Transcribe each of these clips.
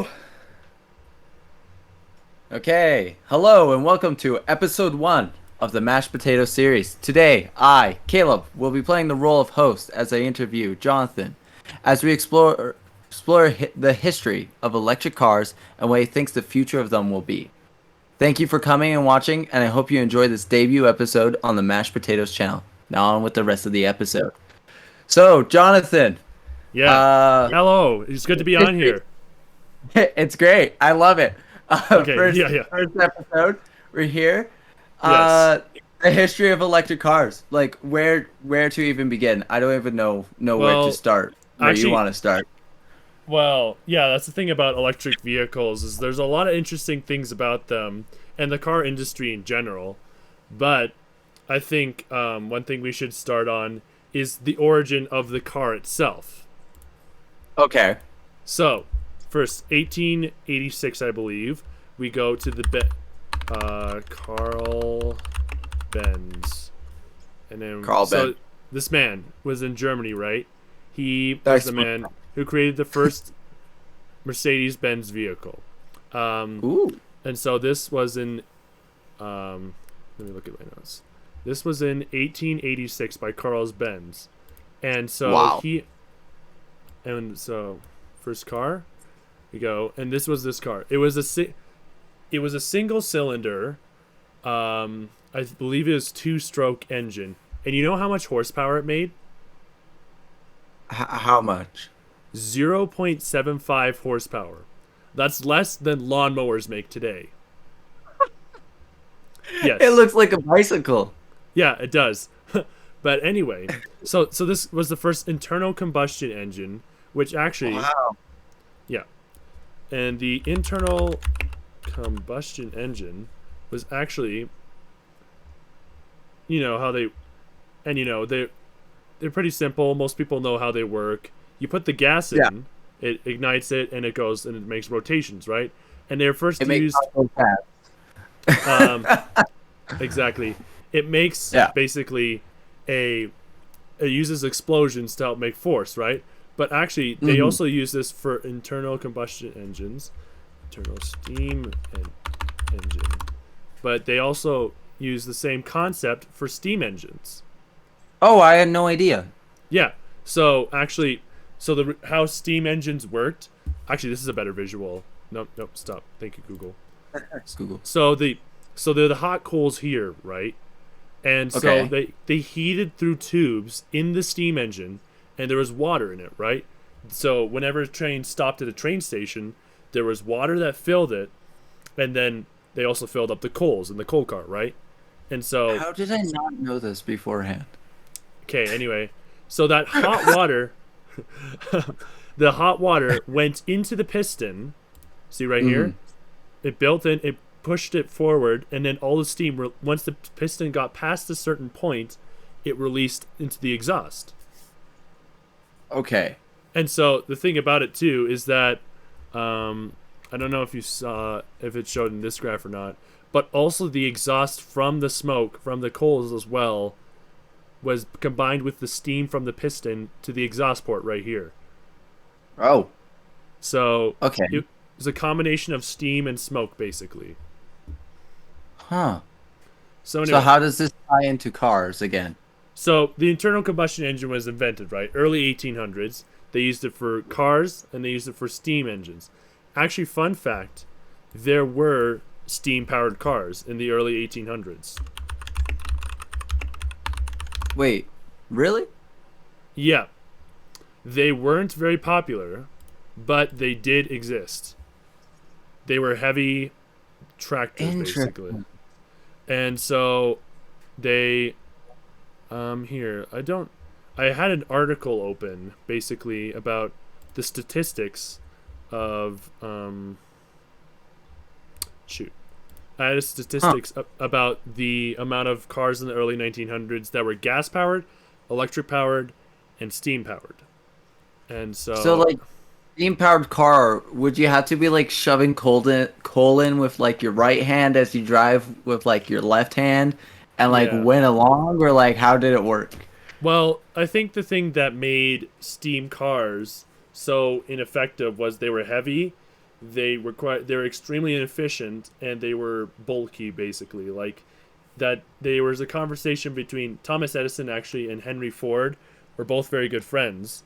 Hello. Okay. Hello and welcome to episode 1 of the Mashed Potato series. Today, I, Caleb, will be playing the role of host as I interview Jonathan as we explore the history of electric cars and what he thinks the future of them will be. Thank you for coming and watching, and I hope you enjoy this debut episode on the Mashed Potatoes channel. Now on with the rest of the episode. So, Jonathan, Yeah. uh Hello. It's good to be on here. it's great. I love it. Okay. First, Yeah. Yeah. first episode, we're here. Yes. Uh, the history of electric cars. Like where to even begin? I don't even know where to Well, start. Where you actually, want to start? yeah. That's the thing about electric vehicles is there's a lot of interesting things about them and the car industry in general. But I think one thing we should start on is the origin of the car itself. Okay. So, first, 1886, I believe, we go to the Carl Benz. And then Carl so Benz. this man was in Germany, right? He was Nice. the man who created the first Mercedes-Benz vehicle. Ooh. And so this was in let me look at my notes. This was in 1886 by Carl Benz. And so Wow. first car we go, and this was this car. It was a single cylinder, I believe it was 2-stroke engine. And you know how much horsepower it made? How much? 0.75 horsepower. That's less than lawnmowers make today. Yes. It looks like a bicycle. Yeah, it does. But anyway, so this was the first internal combustion engine, which actually, Wow. yeah. And the internal combustion engine was actually, you know how they, and you know they're pretty simple. Most people know how they work. You put the gas in, Yeah. it ignites it, and it goes and it makes rotations, right? And they were first It makes used. cars go fast. Um, exactly. It makes Yeah. basically it uses explosions to help make force, right? But actually, they Mhm. also use this for internal combustion engines, internal steam engine. But they also use the same concept for steam engines. Oh, I had no idea. Yeah. So actually, the how steam engines worked. Actually, this is a better visual. Nope. Nope. Stop. Thank you, Google. Thanks, Google. So they're the hot coals here, right? And so Okay. they heated through tubes in the steam engine, and there was water in it, right? So whenever a train stopped at a train station, there was water that filled it, and then they also filled up the coals in the coal car, right? And so, How did I not know this beforehand? okay, anyway, so that hot water, the hot water went into the piston. See right here? Mhm. It built in, it pushed it forward, and then all the steam, once the piston got past a certain point, it released into the exhaust. Okay. And so the thing about it too is that I don't know if you saw if it showed in this graph or not, but also the exhaust from the smoke from the coals as well was combined with the steam from the piston to the exhaust port right here. Oh. So Okay. it was a combination of steam and smoke basically. Huh. So So anyway, how does this tie into cars again? so the internal combustion engine was invented, right? Early 1800s. They used it for cars and they used it for steam engines. Actually, fun fact, there were steam powered cars in the early 1800s. Wait, really? Yeah, they weren't very popular, but they did exist. They were heavy tractors basically. Interesting. And so they I had an article open basically about the statistics of shoot. I had Huh. statistics about the amount of cars in the early 1900s that were gas powered, electric powered, and steam powered. And So so like steam powered car, would you have to be like shoving coal in with like your right hand as you drive with like your left hand and like yeah. went along, or like how did it work? Well, I think the thing that made steam cars so ineffective was they were heavy they're extremely inefficient, and they were bulky, basically. Like that, there was a conversation between Thomas Edison actually and Henry Ford, were both very good friends.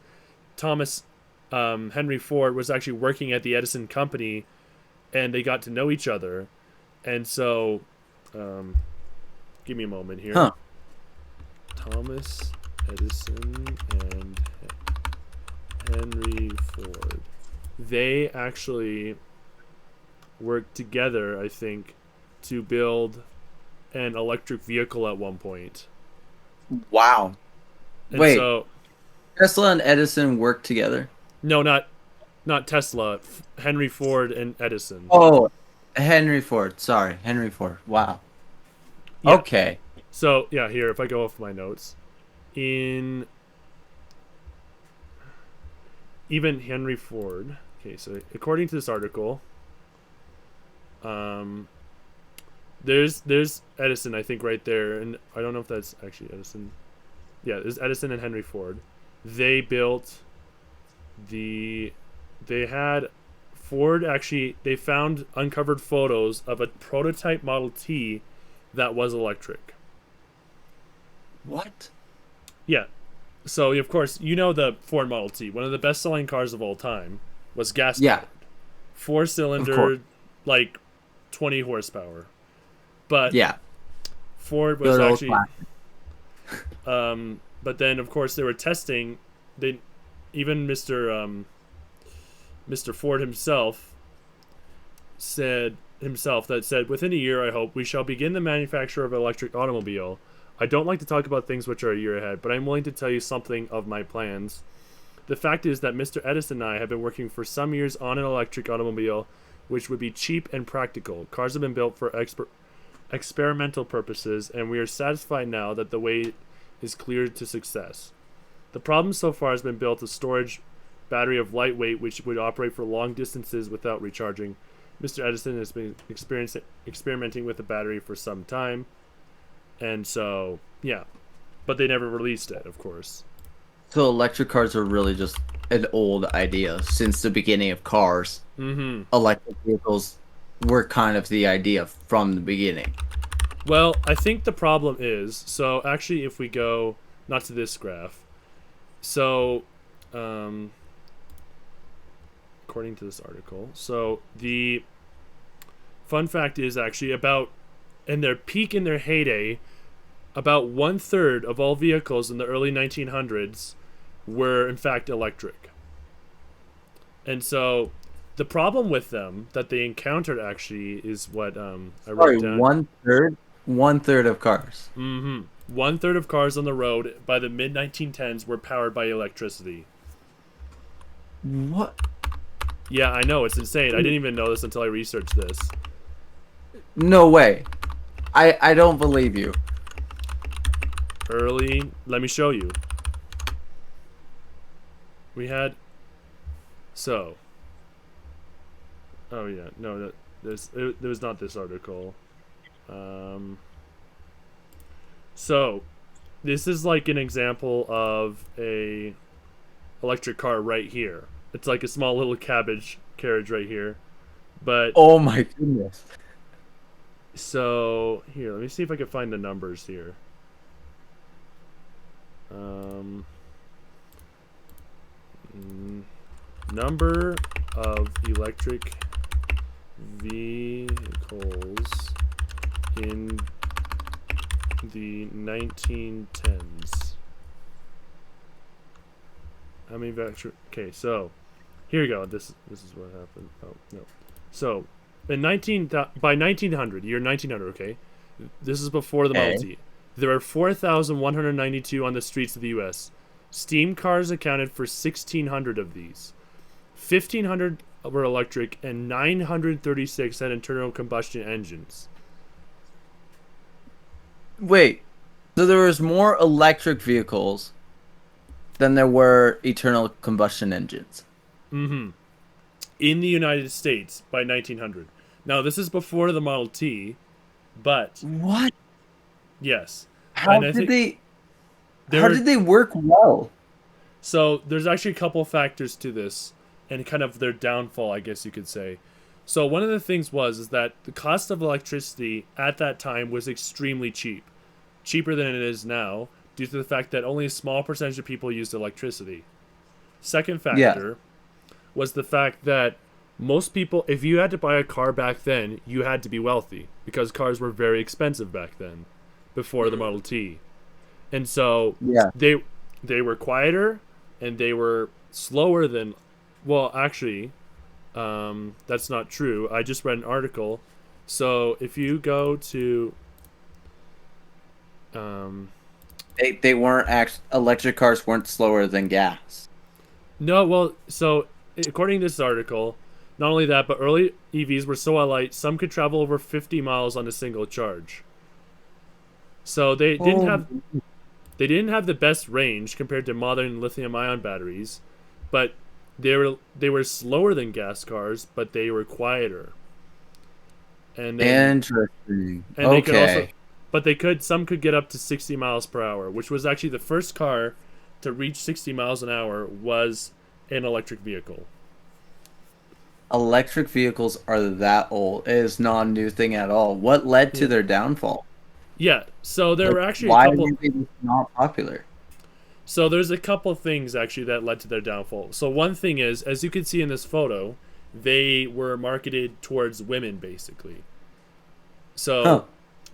Thomas Henry Ford was actually working at the Edison company, and they got to know each other, and so give me a moment here. Huh. Thomas Edison and Henry Ford. They actually worked together, I think, to build an electric vehicle at one point. Wow. And Wait. so, Tesla and Edison worked together? no, not Tesla. Henry Ford and Edison. Oh, Henry Ford. Sorry, Henry Ford. Wow. Yeah. Okay. So yeah, here if I go off my notes, in even Henry Ford. Okay, so according to this article, there's Edison, I think, right there, and I don't know if that's actually Edison. Yeah, there's Edison and Henry Ford. They built the. They had Ford actually. They found uncovered photos of a prototype Model T that was electric. What? Yeah. So of course you know the Ford Model T, one of the best-selling cars of all time, was gas powered. Yeah. Of 4-cylinder, course. like 20 horsepower. But Yeah. Ford was Good old actually but then of course they were testing, they even Mr. Ford himself said within a year I hope we shall begin the manufacture of an electric automobile. I don't like to talk about things which are a year ahead, but I'm willing to tell you something of my plans. The fact is that Mr. Edison and I have been working for some years on an electric automobile which would be cheap and practical. Cars have been built for experimental purposes, and we are satisfied now that the way is cleared to success. The problem so far has been built a storage battery of lightweight which would operate for long distances without recharging. Mr. Edison has been experimenting with the battery for some time. And so, yeah. But they never released it, of course. So electric cars are really just an old idea since the beginning of cars. Mm-hmm. Electric vehicles were kind of the idea from the beginning. Well, I think the problem is, so actually if we go, not to this graph, so, according to this article, so the fun fact is actually about, in their peak, in their heyday, about 1/3 of all vehicles in the early 1900s were in fact electric. And so the problem with them that they encountered actually is what I wrote down. 1/3? 1/3 of cars. Mm-hmm. 1/3 of cars on the road by the mid-1910s were powered by electricity. What? Yeah, I know, it's insane. I didn't even know this until I researched this. No way. I don't believe you. Let me show you. We had, so, oh yeah, no, there was not this article. So, this is like an example of a electric car right here. It's like a small little carriage right here. But, Oh my goodness. so, here, let me see if I can find the numbers here. Number of electric vehicles in the 1910s. How many vector? Okay, so here we go. This is what happened. Oh no. So by 1900, year 1900. Okay, this is before the Model T. There are 4,192 on the streets of the U.S. Steam cars accounted for 1,600 of these. 1,500 were electric, and 936 had internal combustion engines. Wait. So there was more electric vehicles than there were internal combustion engines. Mm-hmm. In the United States by 1900. Now, this is before the Model T, but What? yes. How And I did think they? How did they work well? So there's actually a couple factors to this, and kind of their downfall, I guess you could say. So one of the things is that the cost of electricity at that time was extremely cheap, cheaper than it is now, due to the fact that only a small percentage of people used electricity. Second Yeah. factor was the fact that most people, if you had to buy a car back then, you had to be wealthy because cars were very expensive back then, before the Model T, and so Yeah. they were quieter and they were slower than. Well, actually, that's not true. I just read an article. So if you go to They weren't electric cars weren't slower than gas. no, well, so according to this article, not only that, but early EVs were so light, some could travel over 50 miles on a single charge. So they didn't have the best range compared to modern lithium-ion batteries, but they were slower than gas cars, but they were quieter. And then Interesting. and they could also, Okay. but some could get up to 60 miles per hour, which was actually the first car to reach 60 miles an hour was an electric vehicle. Electric vehicles are that old. It is not a new thing at all. What led to their downfall? Yeah, so there Like, were actually a why couple. were they not popular? So there's a couple things actually that led to their downfall. So one thing is, as you can see in this photo, they were marketed towards women basically. So Huh.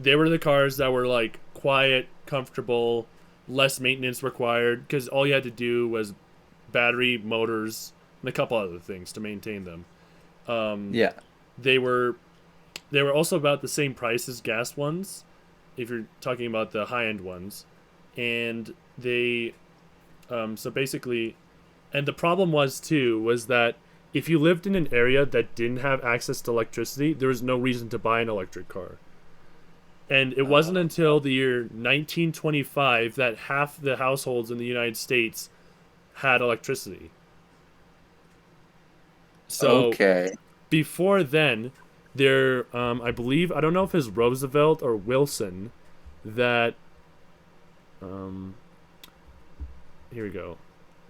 they were the cars that were like quiet, comfortable, less maintenance required because all you had to do was battery, motors, and a couple other things to maintain them. Yeah. They were also about the same price as gas ones, if you're talking about the high end ones, and they so basically, and the problem was that if you lived in an area that didn't have access to electricity, there was no reason to buy an electric car. And it wasn't until the year 1925 that half the households in the United States had electricity. So Okay. before then, I believe, I don't know if it's Roosevelt or Wilson that here we go.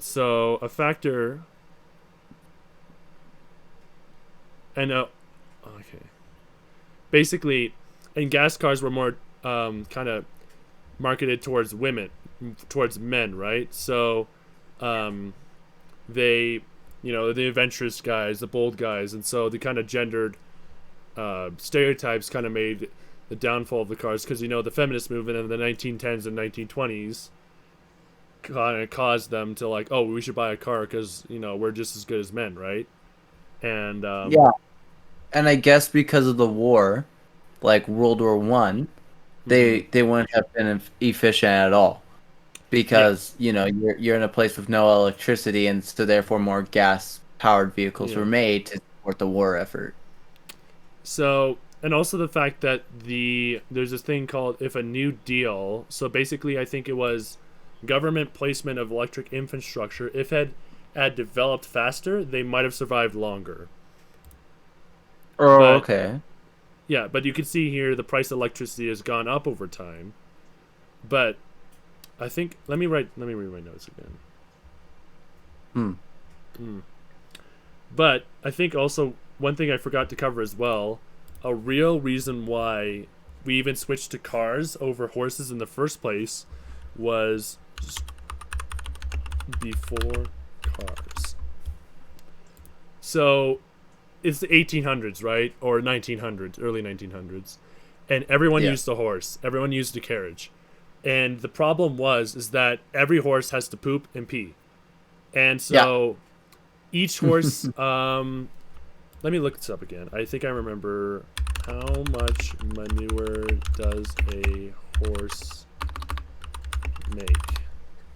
So a factor, and okay, basically, and gas cars were more kind of marketed towards towards men, right? So they, the adventurous guys, the bold guys, and so the kind of gendered stereotypes kind of made the downfall of the cars because the feminist movement in the 1910s and 1920s kind of caused them to like, oh, we should buy a car because we're just as good as men, right? And Yeah. And I guess because of the war, like World War One, they wouldn't have been efficient at all because you're in a place with no electricity, and so therefore more gas powered vehicles Yeah. were made to support the war effort. So, and also the fact that there's this thing called if a New Deal. So basically, I think it was government placement of electric infrastructure. If it had developed faster, they might have survived longer. Oh, But- okay. Yeah, but you can see here the price of electricity has gone up over time. But I think let me read my notes again. But I think also one thing I forgot to cover as well, a real reason why we even switched to cars over horses in the first place was just before cars. So it's the 1800s, right? Or 1900s, early 1900s. And everyone Yeah. used a horse. Everyone used a carriage. And the problem is that every horse has to poop and pee. And so each horse let me look this up again. I think I remember how much manure does a horse make?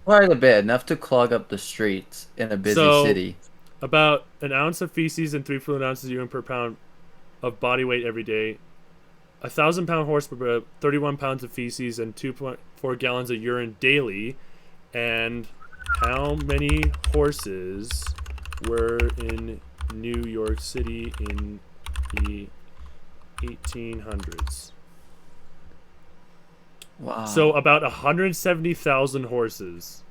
Quite a bit, enough to clog up the streets in a busy So- city. About an ounce of feces and 3 fluid ounces of urine per pound of body weight every day. 1,000-pound horse would put 31 pounds of feces and 2.4 gallons of urine daily. And how many horses were in New York City in the 1800s? Wow. So about 170,000 horses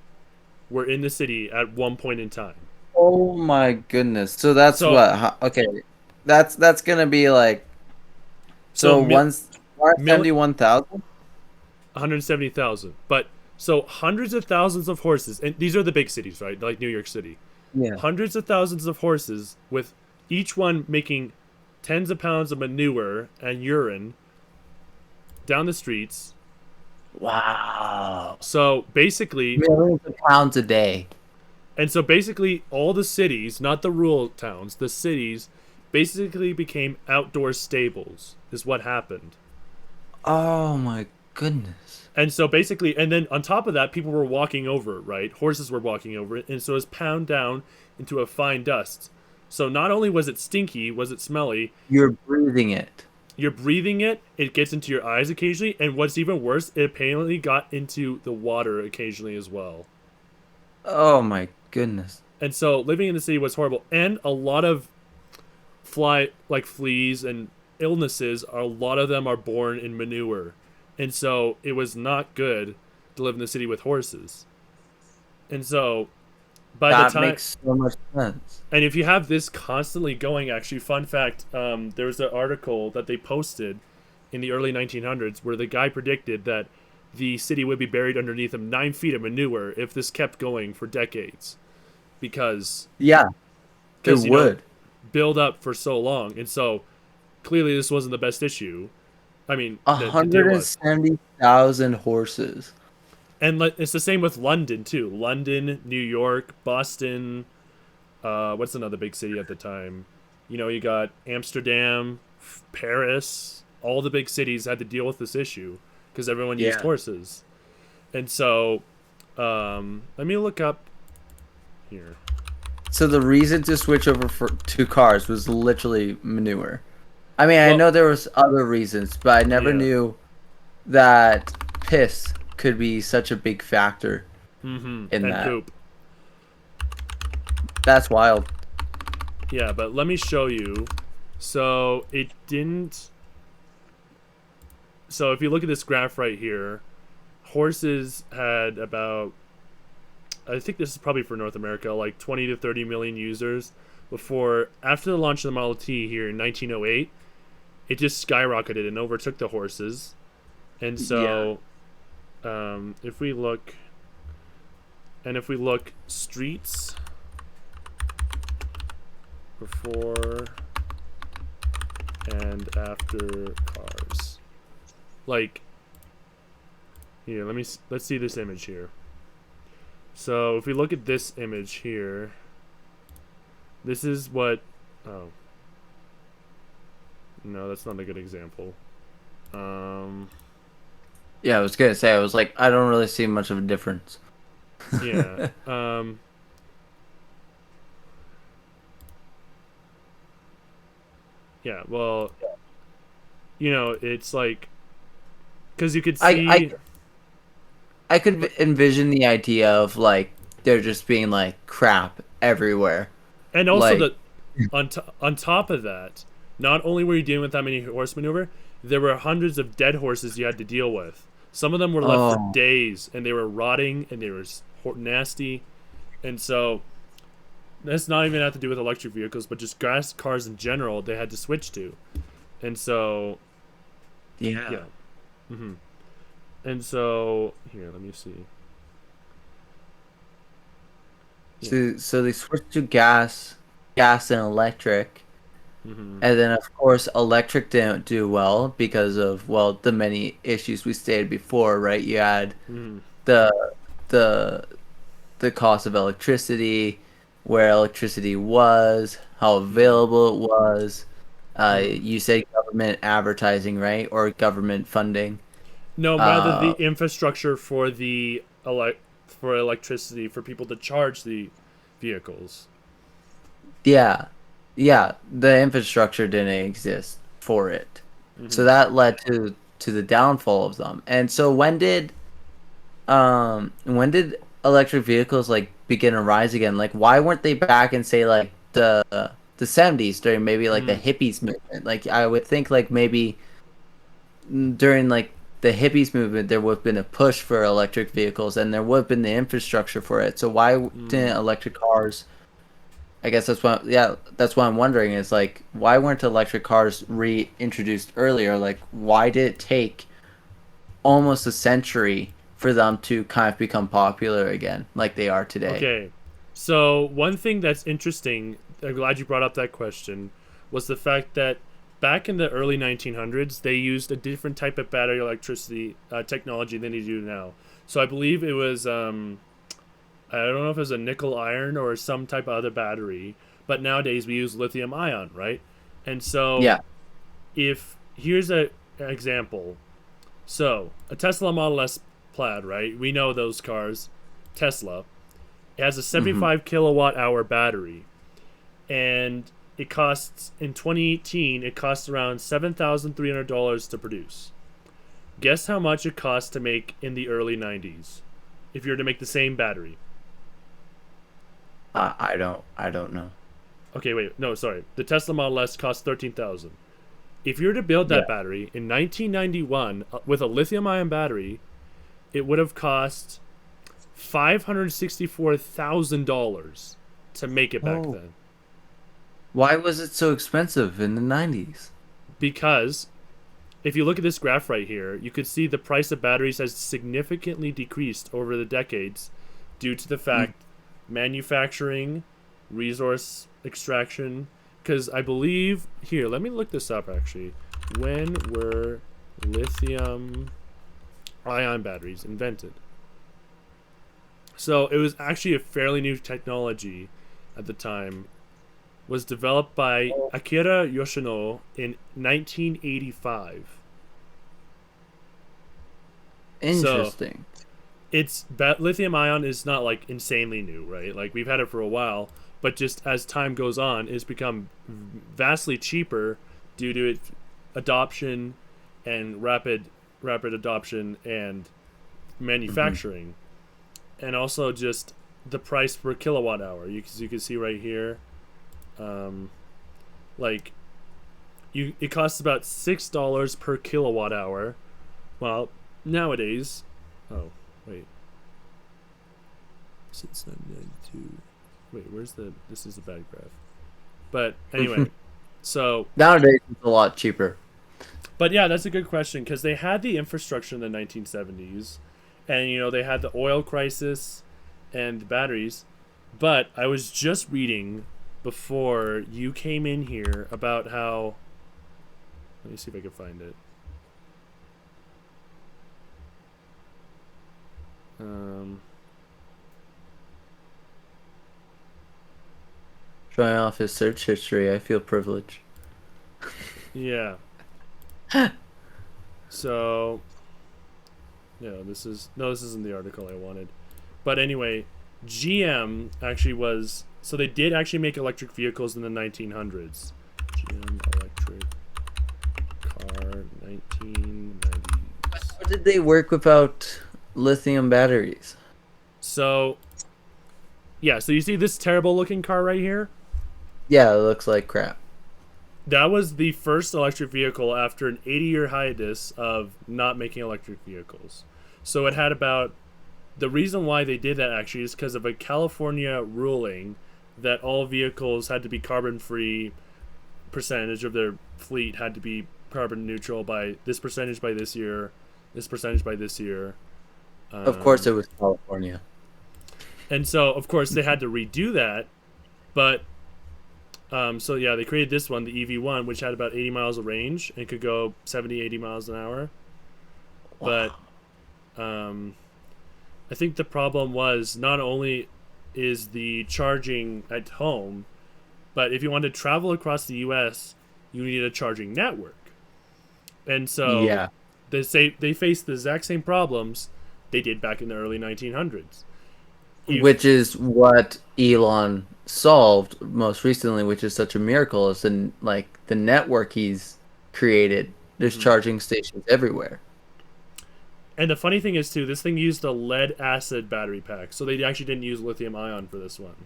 were in the city at one point in time. Oh my goodness. So that's So what? Okay, that's gonna be like so so once mil- 71,000. 170,000. But so hundreds of thousands of horses, and these are the big cities, right? Like New York City. Yeah. Hundreds of thousands of horses with each one making tens of pounds of manure and urine down the streets. Wow. So basically, Millions of pounds a day. all the cities, not the rural towns, the cities basically became outdoor stables, is what happened. Oh my goodness. And so basically, and then on top of that, people were walking over it, right? Horses were walking over it, and so it was pound down into a fine dust. So not only was it stinky, was it smelly, You're breathing it. you're breathing it, it gets into your eyes occasionally, and what's even worse, it apparently got into the water occasionally as well. Oh my goodness. And so living in the city was horrible. And a lot of fleas and illnesses, a lot of them are born in manure. And so it was not good to live in the city with horses. And so by the That time, makes so much sense. and if you have this constantly going, actually, fun fact, there was an article that they posted in the early 1900s where the guy predicted that the city would be buried underneath him 9 feet of manure if this kept going for decades, because Yeah, it you know, would. build up for so long. And so clearly this wasn't the best issue. I mean, A there hundred and was. 70,000 horses. And it's the same with London too. London, New York, Boston. What's another big city at the time? You know, you got Amsterdam, Paris. All the big cities had to deal with this issue because everyone used Yeah. horses. And so, let me look up here. So the reason to switch over to cars was literally manure. I mean, I Well, know there was other reasons, but I never yeah. knew that piss could be such a big factor Mm-hmm. in And that. poop. That's wild. Yeah, but let me show you. So it didn't. So if you look at this graph right here, horses had about, I think this is probably for North America, like 20 to 30 million users before, after the launch of the Model T here in 1908, it just skyrocketed and overtook the horses. And so, if we look streets before and after cars, like here, let's see this image here. So if we look at this image here, this is what, oh no, that's not a good example. Yeah, I was gonna say, I was like, I don't really see much of a difference. Yeah. Yeah, well, it's like, because you could see, I could envision the idea of like there just being like crap everywhere. and also Like, on top of that, not only were you dealing with that many horse maneuver, there were hundreds of dead horses you had to deal with. Some of them were left for oh, days, and they were rotting, and they were nasty, and so that's not even have to do with electric vehicles, but just gas cars in general. They had to switch to, and so yeah. yeah, hmm and so here, let me see. So they switched to gas and electric. hmm And then, of course, electric didn't do well because of, well, the many issues we stated before, right? You had hmm the the the cost of electricity, where electricity was, how available it was. hmm You said government advertising, right? Or government funding. No, rather the Uh, infrastructure for for electricity for people to charge the vehicles. yeah, yeah, the infrastructure didn't exist for it. So hmm that led to the downfall of them. And so when did electric vehicles like begin to rise again? Like why weren't they back in, say, like the 70s during maybe like the Mm. hippies movement? Like I would think like maybe during like the hippies movement there would have been a push for electric vehicles and there would have been the infrastructure for it. So why Mm. didn't electric cars I guess that's what I'm wondering is like why weren't electric cars reintroduced earlier? Like why did it take almost a century for them to kind of become popular again like they are today? Okay. So, one thing that's interesting, I'm glad you brought up that question, was the fact that back in the early 1900s, they used a different type of battery electricity technology than they do now. So, I believe it was, I don't know if it was a nickel iron or some type of other battery, but nowadays we use lithium ion, right? And so, Yeah. if here's an example. So, a Tesla Model S Plaid, right? We know those cars. Tesla. It has a Hmm. 75 kilowatt hour battery, and it costs in 2018. It costs around $7,300 to produce. Guess how much it cost to make in the early 90s, if you were to make the same battery. I don't know. Okay, wait, no, sorry. The Tesla Model S cost 13,000. If you were to build Yeah. that battery in 1991 with a lithium-ion battery, it would have cost $564,000 to make it back Oh. then. Why was it so expensive in the 90s? Because if you look at this graph right here, you could see the price of batteries has significantly decreased over the decades due to the Mm. fact manufacturing, resource extraction. Because I believe, here, let me look this up actually. When were lithium ion batteries invented? So it was actually a fairly new technology at the time. Was developed by Akira Yoshino in 1985. So Interesting. lithium ion is not like insanely new, right? Like we've had it for a while, but just as time goes on, it's become vastly cheaper due to its adoption and rapid adoption and Hmm. manufacturing, and also just the price per kilowatt hour. You can see right here, um, like it costs about $6 per kilowatt hour. Well, nowadays, oh wait, since 1992. Wait, where's the? This is a bad graph. But anyway, so Nowadays it's a lot cheaper. but yeah, that's a good question because they had the infrastructure in the 1970s, and they had the oil crisis and the batteries. But I was just reading before you came in here about how. Let me see if I can find it. Um, Showing off his search history, I feel privileged. yeah. So yeah, this isn't the article I wanted. But anyway, GM actually was so they did actually make electric vehicles in the 1900s. GM electric car 1990s. How did they work without lithium batteries? So yeah, so you see this terrible looking car right here? Yeah, it looks like crap. That was the first electric vehicle after an 80-year hiatus of not making electric vehicles. So it had about the reason why they did that actually is because of a California ruling that all vehicles had to be carbon free, percentage of their fleet had to be carbon neutral by this percentage by this year, this percentage by this year. Of course Um, it was California. and so, of course, they had to redo that. But so yeah, they created this one, the EV1, which had about 80 miles of range and could go 70, 80 miles an hour. But Wow. um, I think the problem was not only is the charging at home, but if you want to travel across the U.S., you need a charging network. And so Yeah. they faced the exact same problems they did back in the early 1900s. Which If is what Elon solved most recently, which is such a miracle, is the network he's created. There's Mhm. charging stations everywhere. And the funny thing is too, this thing used a lead acid battery pack, so they actually didn't use lithium ion for this one.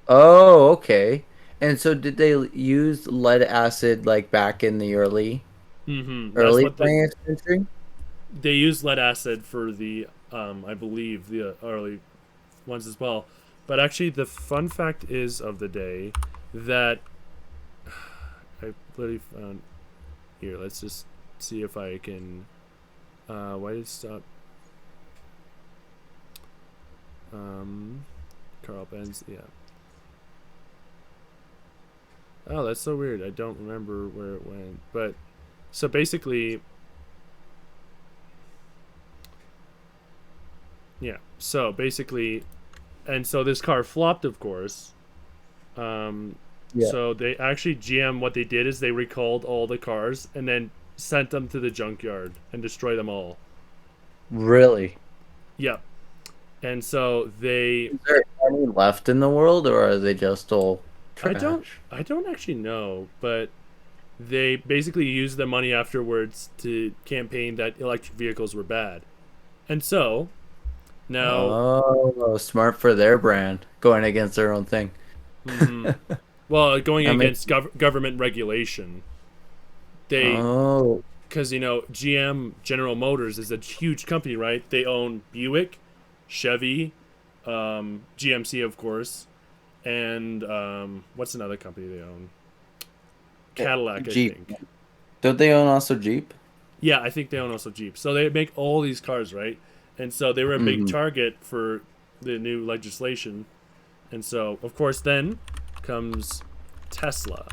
Oh, okay. And so did they use lead acid like back in the early That's early what 20th century? they used lead acid for the I believe the early ones as well. But actually, the fun fact is of the day that I literally found here. Let's just see if I can. Why did it stop? Carl Benz, yeah. Oh, that's so weird. I don't remember where it went. But so basically, yeah. So basically, and so this car flopped, of course. Yeah. So they actually GM, what they did is they recalled all the cars and then sent them to the junkyard and destroyed them all. Really? Yep. And so they, Is there any left in the world, or are they just all trash? I don't actually know, but they basically used the money afterwards to campaign that electric vehicles were bad. And so now, Oh, smart for their brand, going against their own thing. mhm, well, going That against government regulation, they, Oh, because GM General Motors is a huge company, right? They own Buick, Chevy, GMC, of course, and what's another company they own? Cadillac, I Jeep. think. Don't they own also Jeep? Yeah, I think they own also Jeep. So they make all these cars, right? And so they were a big Mhm. target for the new legislation. And so, of course, then comes Tesla.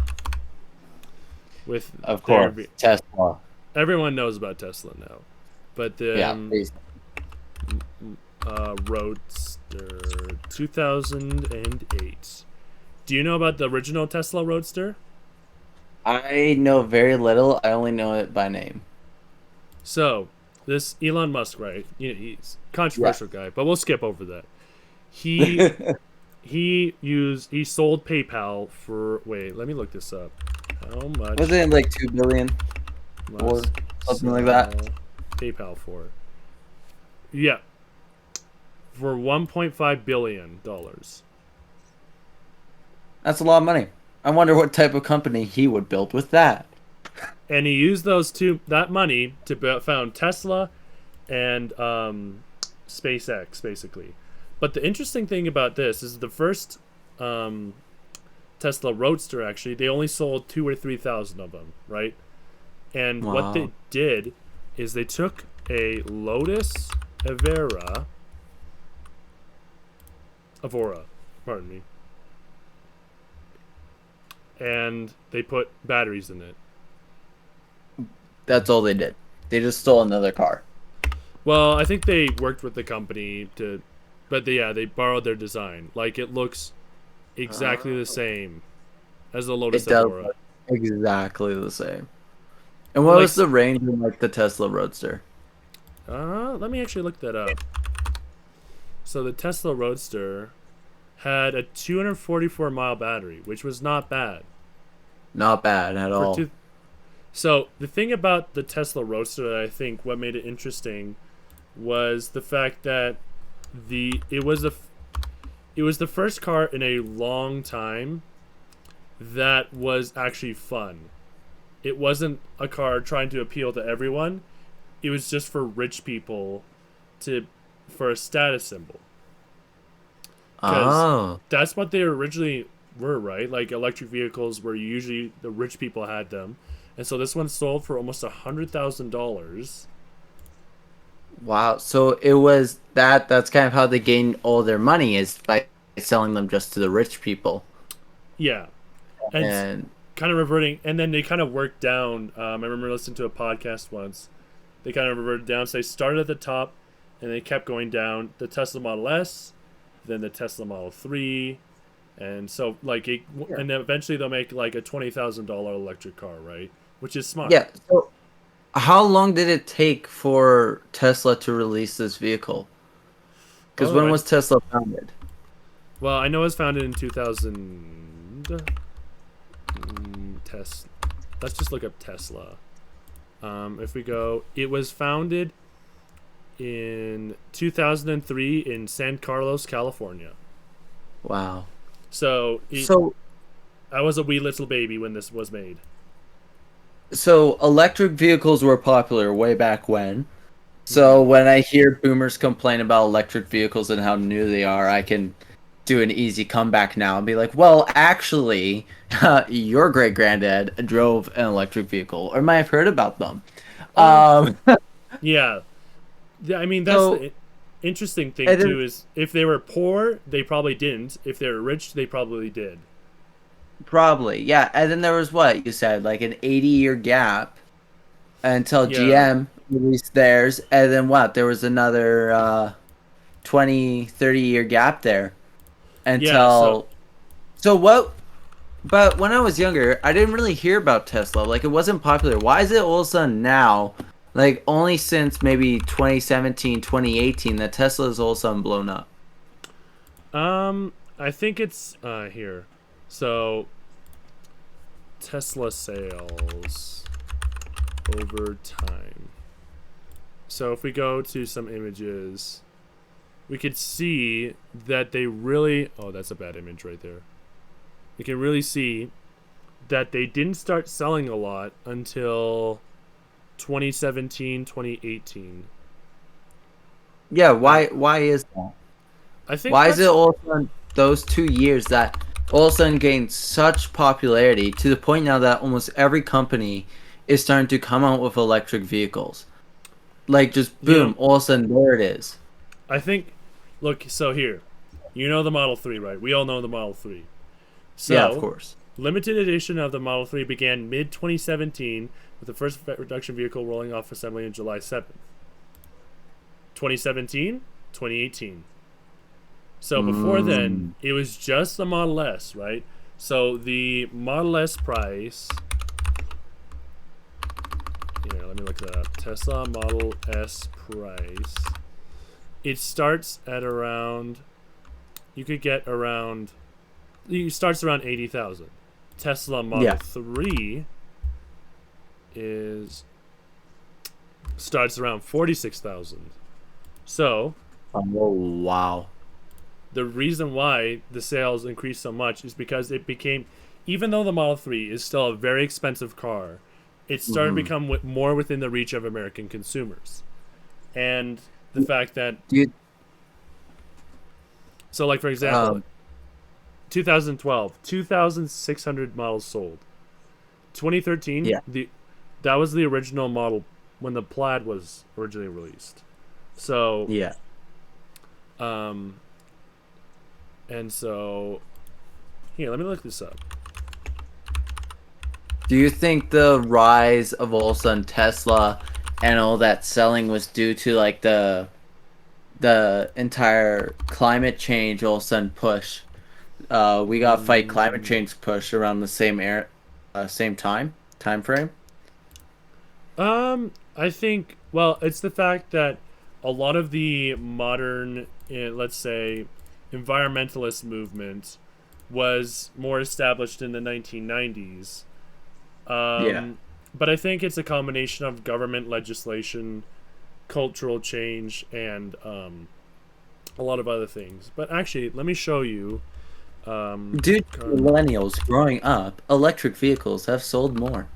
With Of their, course, Tesla. everyone knows about Tesla now, but the Yeah, please. Roadster 2008. Do you know about the original Tesla Roadster? I know very little. I only know it by name. So this Elon Musk, right? He's a controversial guy, but we'll skip over that. He he sold PayPal for, wait, let me look this up. How much Was it like 2 billion or Musk something like that? sell PayPal for? Yeah, for $1.5 billion. That's a lot of money. I wonder what type of company he would build with that. And he used that money to found Tesla and SpaceX, basically. But the interesting thing about this is the first Tesla Roadster, actually, they only sold 2 or 3,000 of them, right? And what they Wow. did is they took a Lotus Evora, pardon me, and they put batteries in it. That's all they did. They just stole another car. Well, I think they worked with the company but they borrowed their design. Like, it looks exactly the same as the Lotus It does Evora. look exactly the same. And Well, what like, was the range in like the Tesla Roadster? let me actually look that up. So the Tesla Roadster had a 244-mile battery, which was not bad. Not bad at For all. two, so the thing about the Tesla Roadster that I think what made it interesting was the fact that it was the first car in a long time that was actually fun. It wasn't a car trying to appeal to everyone. It was just for rich people for a status symbol. 'Cause Oh, that's what they originally were, right? Like, electric vehicles were usually the rich people had them. And so this one sold for almost $100,000. wow. So it was that's kind of how they gain all their money, is by selling them just to the rich people. Yeah. And And kind of reverting, and then they kind of worked down. I remember listening to a podcast once. They kind of reverted down. So they started at the top, and they kept going down. The Tesla Model S, then the Tesla Model 3, and so and then eventually they'll make like a $20,000 electric car, right? Which is smart. yeah. So how long did it take for Tesla to release this vehicle? Because Oh, when was Tesla founded? well, I know it was founded in 2000. Let's just look up Tesla. If we go, it was founded in 2003 in San Carlos, California. Wow. So, So I was a wee little baby when this was made. so electric vehicles were popular way back when. So when I hear boomers complain about electric vehicles and how new they are, I can do an easy comeback now and be like, well, actually, your great granddad drove an electric vehicle, or might have heard about them. Um, Yeah. Yeah, I mean, that's so the interesting thing and then too is if they were poor, they probably didn't. If they were rich, they probably did. probably, yeah. And then there was what you said, like an 80-year gap until Yeah. GM released theirs, and then what? There was another 20, 30-year gap there Yeah, so until. So what? But when I was younger, I didn't really hear about Tesla. Like it wasn't popular. Why is it all of a sudden now? Like only since maybe 2017, 2018 that Tesla is all of a sudden blown up. I think it's here. So Tesla sales over time. So if we go to some images, we could see that they really, oh, that's a bad image right there. You can really see that they didn't start selling a lot until 2017, 2018. Yeah, And why is that? I think Why is it that's all of a sudden those 2 years that all of a sudden gained such popularity to the point now that almost every company is starting to come out with electric vehicles? Like just you boom, know, all of a sudden there it is. I think look, so here. You know the Model 3, right? We all know the Model 3. Yeah, of So, course. limited edition of the Model 3 began mid 2017 with the first production vehicle rolling off assembly on July 7th. 2017, 2018. So before then, Mm, it was just the Model S, right? So the Model S price. Here, let me look that up. Tesla Model S price. It starts at around. You could get around. It starts around 80,000. Tesla Model yeah. 3 is starts around 46,000. So Oh wow. the reason why the sales increased so much is because it became, even though the Model 3 is still a very expensive car, it started to Hmm. become more within the reach of American consumers. And the fact that, Do you, so like for example, um, 2012, 2,600 models sold. 2013, yeah. that was the original model when the Plaid was originally released. So, Yeah. um, and so here, let me look this up. Do you think the rise of all of a sudden Tesla and all that selling was due to like the entire climate change all of a sudden push? We got fight climate Mm, change push around the same time frame. I think, well, it's the fact that a lot of the modern, let's say, environmentalist movement was more established in the 1990s. Yeah. But I think it's a combination of government legislation, cultural change, and a lot of other things. But actually, let me show you. Due to Car- millennials growing up, electric vehicles have sold more.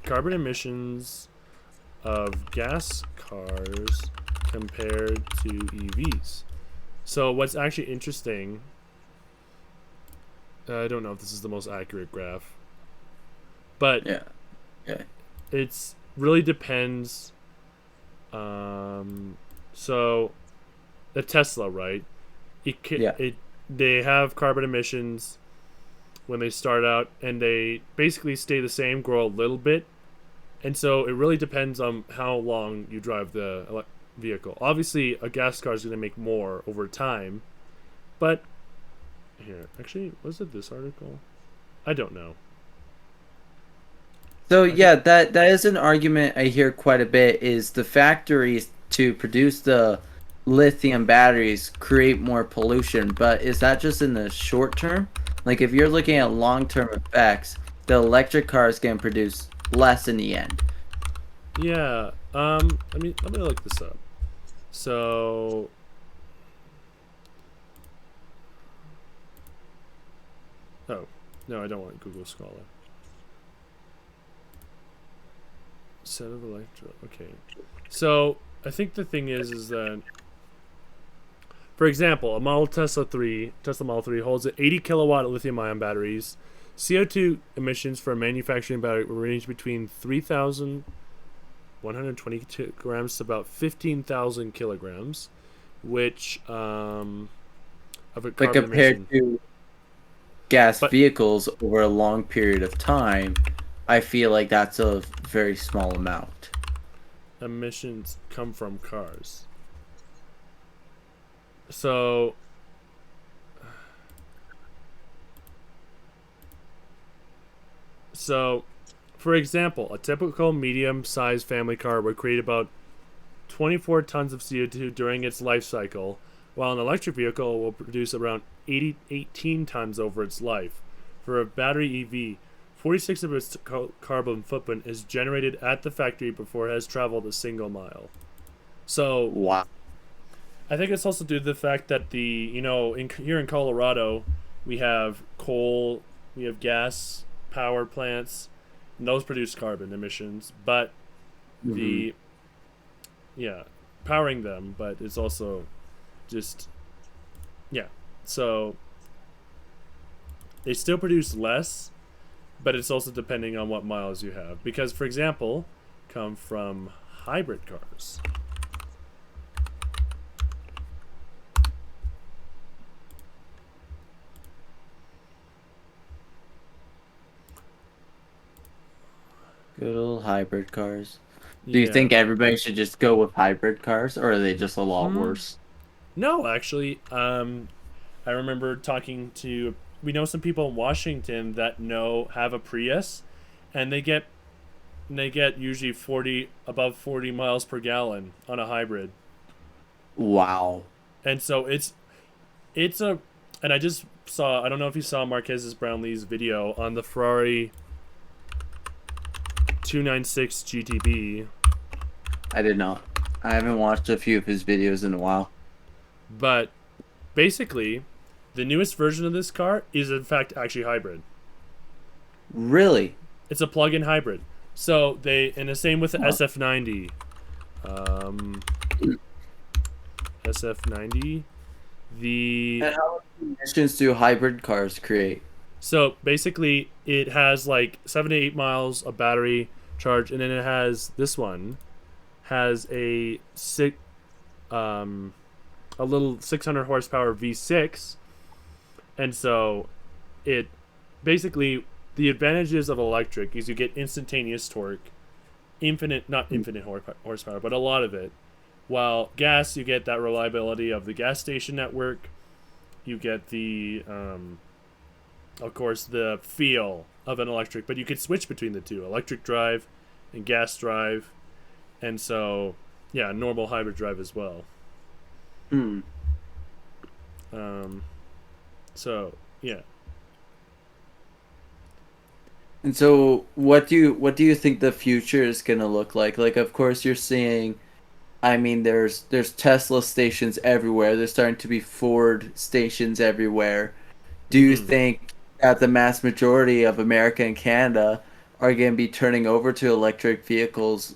carbon emissions of gas cars compared to EVs. So what's actually interesting, I don't know if this is the most accurate graph, but Yeah. Yeah. it's really depends. So the Tesla, right? Yeah. It they have carbon emissions when they start out, and they basically stay the same, grow a little bit, and so it really depends on how long you drive the vehicle. Obviously, a gas car is going to make more over time, but here, actually, was it this article? I don't know. So I think yeah, that is an argument I hear quite a bit is the factories to produce the lithium batteries create more pollution, but is that just in the short term? Like if you're looking at long-term effects, the electric cars can produce less in the end. yeah. Let me look this up. So oh no, I don't want Google Scholar. Set of electro. Okay. So I think the thing is that For example, a Tesla Model 3 holds 80 kilowatt lithium-ion batteries. CO2 emissions for a manufacturing battery range between 3,120 grams to about 15,000 kilograms, which of a But carbon compared emission. to gas But vehicles over a long period of time, I feel like that's a very small amount. emissions come from cars. So for example, a typical medium-sized family car would create about 24 tons of CO2 during its life cycle, while an electric vehicle will produce around 18 tons over its life. For a battery EV, 46 of its carbon footprint is generated at the factory before it has traveled a single mile. So Wow. I think it's also due to the fact that here in Colorado, we have coal, we have gas power plants, and those produce carbon emissions. But Hmm. the yeah, powering them, but it's also just yeah. So they still produce less, but it's also depending on what miles you have. Because, for example, come from hybrid cars. Good old hybrid cars. Do you Yeah. think everybody should just go with hybrid cars, or are they just a lot Hmm. worse? No, actually, I remember talking to. We know some people in Washington that have a Prius, and they get usually 40 above 40 miles per gallon on a hybrid, Wow. and so it's a. And I just saw. I don't know if you saw Marquez's Brownlee's video on the Ferrari 296 GTB, I did not. I haven't watched a few of his videos in a while. but basically, the newest version of this car is in fact actually hybrid. Really? It's a plug-in hybrid. So and the same with the SF90. Um, SF90. The And how many emissions do hybrid cars create? So basically it has like 7 to 8 miles of battery charge, and then it has this one has um a little 600 horsepower V6, and so it basically the advantages of electric is you get instantaneous torque, not infinite horsepower, but a lot of it. While gas, you get that reliability of the gas station network. You get of course, the feel of an electric, but you could switch between the two, electric drive and gas drive, and so yeah, normal hybrid drive as well. Hmm. Um, so yeah. And so, what do you think the future is gonna look like? Like, of course, you're seeing. I mean, there's Tesla stations everywhere. There's starting to be Ford stations everywhere. Do you Mm-hmm. think that the mass majority of America and Canada are going to be turning over to electric vehicles,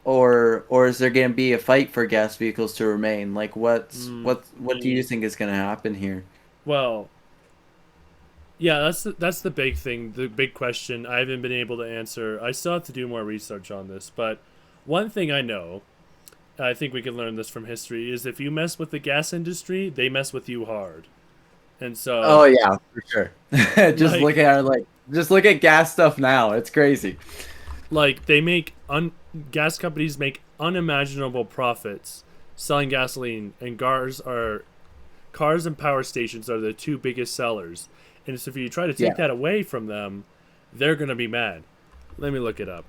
or is there going to be a fight for gas vehicles to remain? Like, what do you think is going to happen here? Well, yeah, that's the big thing, the big question. I haven't been able to answer. I still have to do more research on this, but one thing I know, I think we can learn this from history, is if you mess with the gas industry, they mess with you hard. And Oh so, yeah, for sure. like, Just look at gas stuff now. It's crazy. they make gas companies make unimaginable profits selling gasoline, and cars and power stations are the two biggest sellers. And so if you try to take Yeah. that away from them, they're gonna be mad. Let me look it up.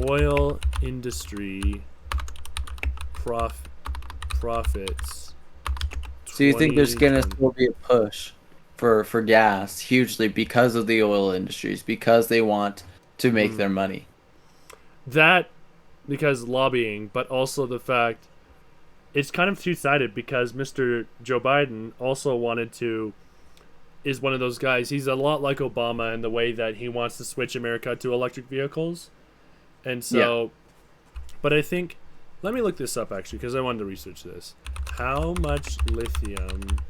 Oil industry prof- profits So you think there's gonna 2020. still be a push for gas hugely because of the oil industries, because they want to make their money. That because lobbying, but also the fact it's kind of two-sided because Mr. Joe Biden also is one of those guys. He's a lot like Obama in the way that he wants to switch America to electric vehicles. And Yeah. so, but I think, let me look this up actually because I wanted to research this. how much lithium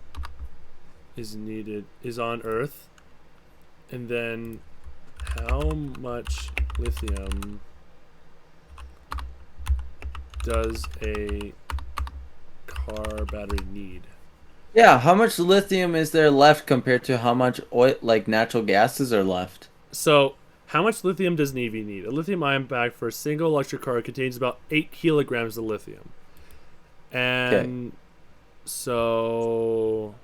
is on Earth, and then how much lithium does a car battery need? Yeah, how much lithium is there left compared to how much oil, like natural gases, are left? So, how much lithium does an EV need? A lithium ion pack for a single electric car contains about 8 kilograms of lithium. Okay. And so.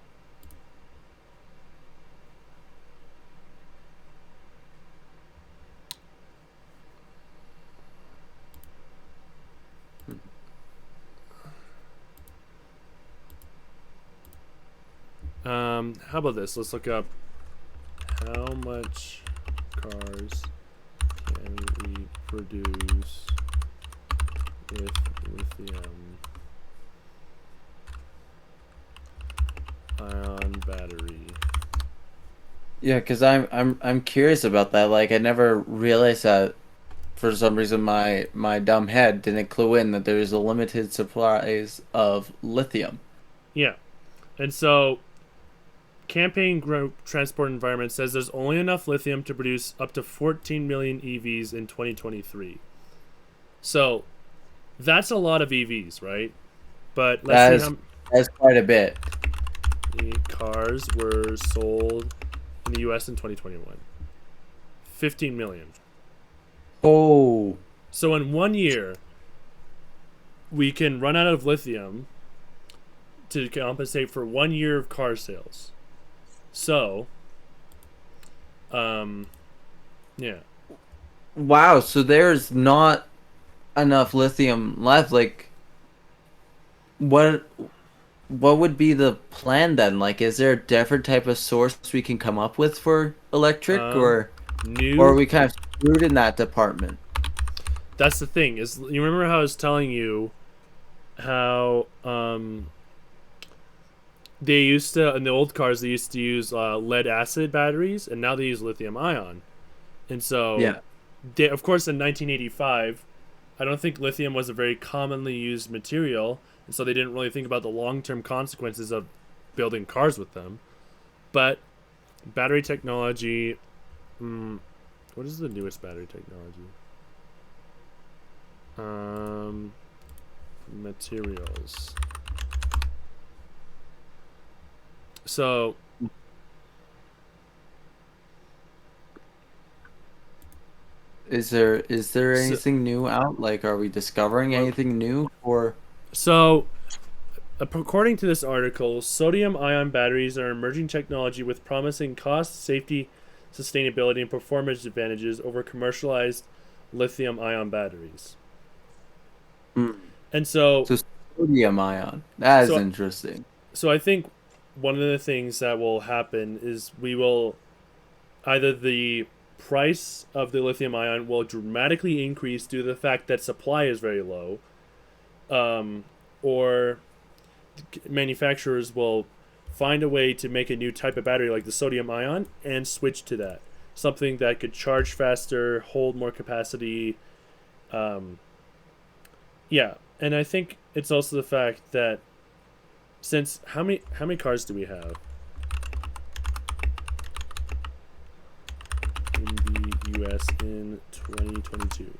How about this? Let's look up how much cars can we produce with lithium ion battery. Yeah, because I'm curious about that. Like I never realized that for some reason my dumb head didn't clue in that there is a limited supplies of lithium. Yeah. And so Campaign Group Transport Environment says there's only enough lithium to produce up to 14 million EVs in 2023. So that's a lot of EVs, right? But let's That see is how that's quite a bit. many cars were sold in the US in 2021. 15 million. Oh, So in 1 year, we can run out of lithium to compensate for 1 year of car sales. So, um, yeah. wow. So there's not enough lithium left. Like what what would be the plan then? Like is there a different type of source we can come up with for electric Um, or are new. we kind of screwed in that department? That's the thing is you remember how I was telling you how they used to in the old cars they used to use lead acid batteries and now they use lithium ion. And so, Yeah. of course, in 1985, I don't think lithium was a very commonly used material, and so they didn't really think about the long-term consequences of building cars with them. But battery technology, what is the newest battery technology? Materials. So Is there so, anything new out? Like, are we discovering well, anything new? Or so according to this article, sodium ion batteries are emerging technology with promising cost, safety, sustainability, and performance advantages over commercialized lithium ion batteries. Hmm. And so, So sodium ion. That is so, interesting. so I think one of the things that will happen is we will either the price of the lithium ion will dramatically increase due to the fact that supply is very low, or manufacturers will find a way to make a new type of battery like the sodium ion and switch to that. Something that could charge faster, hold more capacity. Um, yeah, and I think it's also the fact that since how many cars do we have in the U.S. in 2022?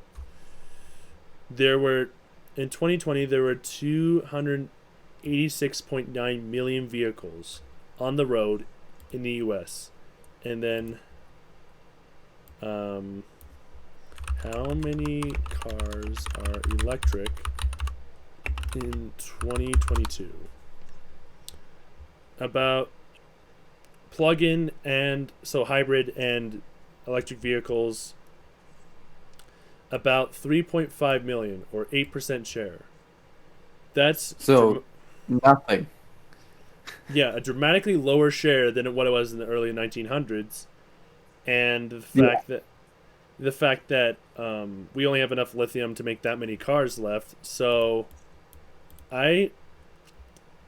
There were in 2020 there were 286.9 million vehicles on the road in the U.S. And then, how many cars are electric in 2022? About plug-in and so hybrid and electric vehicles. About 3.5 million or 8% share. That's So nothing. yeah, a dramatically lower share than what it was in the early 1900s, and Yeah. the fact that we only have enough lithium to make that many cars left. So, I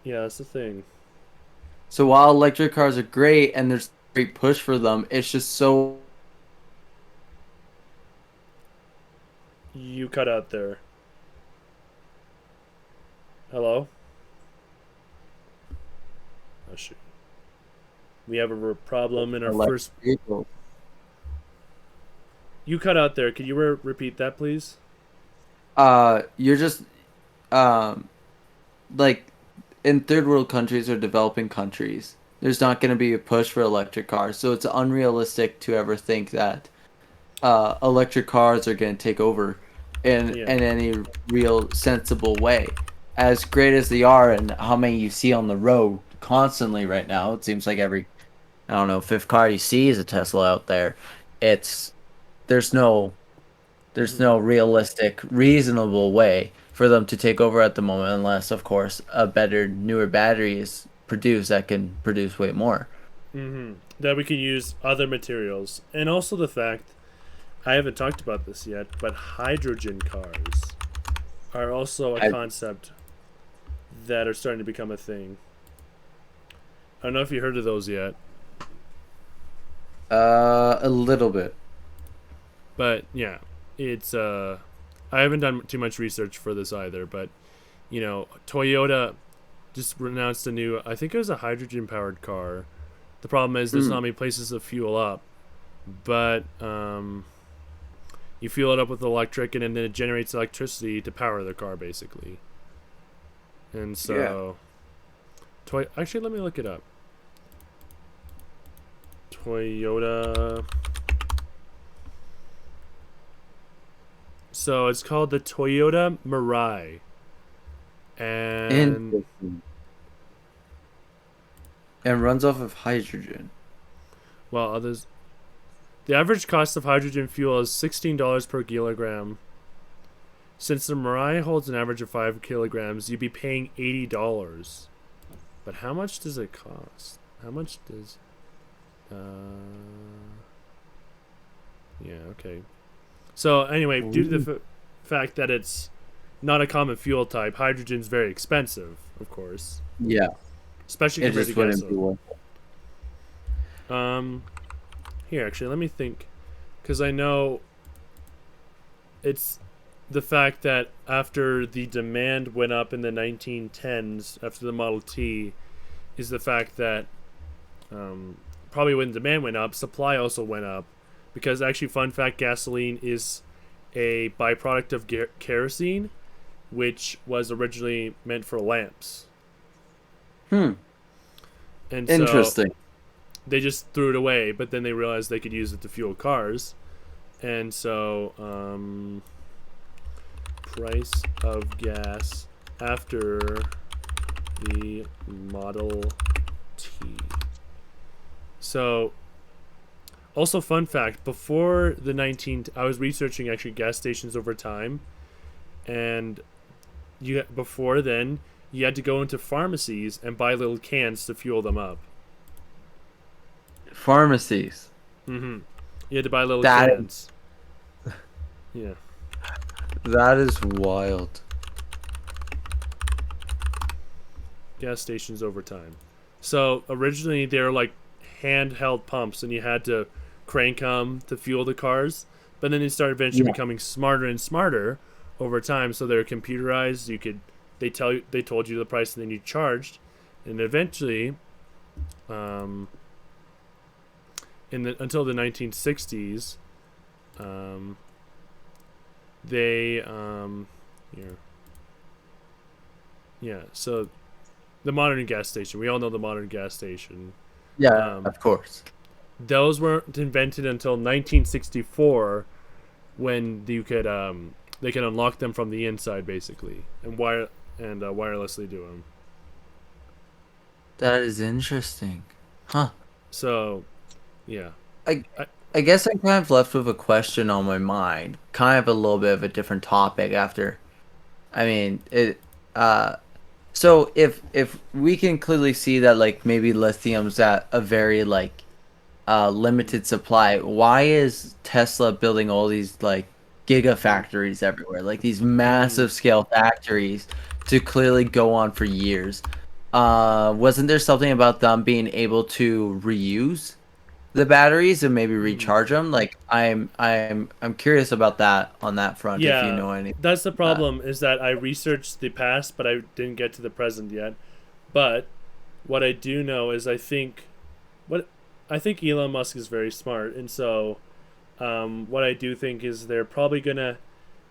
yeah, that's the thing. So while electric cars are great and there's a great push for them, it's just so You cut out there. Hello. We have a problem in our electric first. vehicles. You cut out there. Could you repeat that, please? You're just um like in third world countries or developing countries, there's not going to be a push for electric cars. So it's unrealistic to ever think that electric cars are going to take over Yeah. in any real sensible way. As great as they are and how many you see on the road constantly right now, it seems like every, I don't know, fifth car you see is a Tesla out there. It's there's no there's Hmm. no realistic, reasonable way for them to take over at the moment, unless, of course, a better, newer battery is produced that can produce way more. Hmm. That we can use other materials, and also the fact I haven't talked about this yet, but hydrogen cars are also a I, concept that are starting to become a thing. I don't know if you heard of those yet, a little bit. but yeah, it's I haven't done too much research for this either, but Toyota just announced a new, I think it was a hydrogen powered car. The problem is there's Hmm. not many places to fuel up, but you fuel it up with electric, and then it generates electricity to power the car, basically. And Yeah. so, actually, let me look it up. Toyota. So it's called the Toyota Mirai, and Interesting. And runs off of hydrogen. well, others. The average cost of hydrogen fuel is $16 per kilogram. Since the Mirai holds an average of 5 kilograms, you'd be paying $80. But how much does it cost? How much does? Uh, yeah, okay. So anyway, due to the fact that it's not a common fuel type, hydrogen's very expensive, of course, Yeah, especially it compared to just wouldn't be gasoline. worth it. Here actually, let me think, because I know it's the fact that after the demand went up in the 1910s after the Model T, is the fact that probably when demand went up, supply also went up. Because actually, fun fact, gasoline is a byproduct of kerosene, which was originally meant for lamps. Hmm. And so Interesting. they just threw it away, but then they realized they could use it to fuel cars. And so, price of gas after the Model T. So, also fun fact, before the I was researching actually gas stations over time, and before then you had to go into pharmacies and buy little cans to fuel them up. Pharmacies. Mm-hmm. You had to buy little That cans. Yeah. that is wild. Gas stations over time. So originally they were like handheld pumps, and you had to crank them to fuel the cars. But then they started eventually Yeah. becoming smarter and smarter over time. So they're computerized. They told you the price, and then you charged, and eventually, um, until the 1960s, um, they here. Yeah. So the modern gas station. We all know the modern gas station. Yeah, Um, of course. those weren't invented until 1964, when they could unlock them from the inside, basically, and wirelessly do them. That is interesting. Huh. So, yeah. I I, I guess I'm kind of left with a question on my mind. Kind of a little bit of a different topic after. I mean, it so if we can clearly see that like maybe lithium's at a very like limited supply, why is Tesla building all these like gigafactories everywhere? Like these mm, massive scale factories to clearly go on for years. Wasn't there something about them being able to reuse the batteries and maybe mm. recharge them? Like I'm curious about that on that front if you Yeah, know anything that's the about that. problem. Is that I researched the past, but I didn't get to the present yet. But what I do know is I think what I think Elon Musk is very smart, and so what I do think is they're probably gonna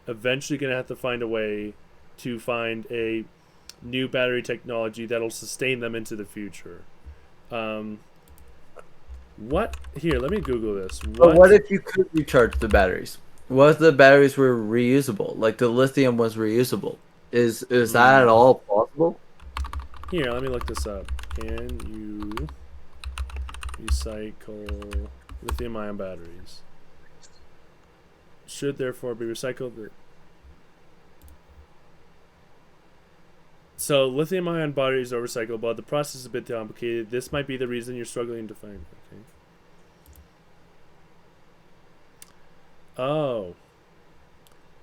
eventually gonna have to find a way to find a new battery technology that'll sustain them into the future. Um, what here? Let me Google this. But what if you could recharge the batteries? What if the batteries were reusable? Like the lithium was reusable? Is that at all possible? Here, let me look this up. Can you recycle lithium-ion batteries? Should therefore be recycled. So lithium-ion batteries are recyclable, but the process is a bit complicated. This might be the reason you're struggling to find. Okay. Oh.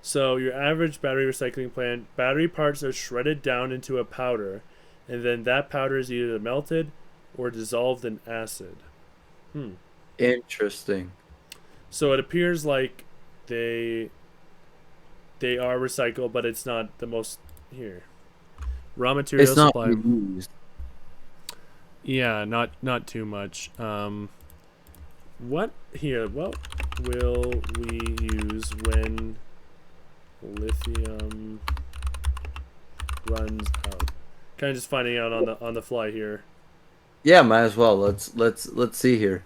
So your average battery recycling plant, battery parts are shredded down into a powder, and then that powder is either melted or dissolved in acid. Interesting. So it appears like they are recycled, but it's not the most here. Raw material It's not supply. reused. Yeah, not too much. What here? What will we use when lithium runs out? Kind of just finding out on the fly here. Yeah, might as well. Let's see here.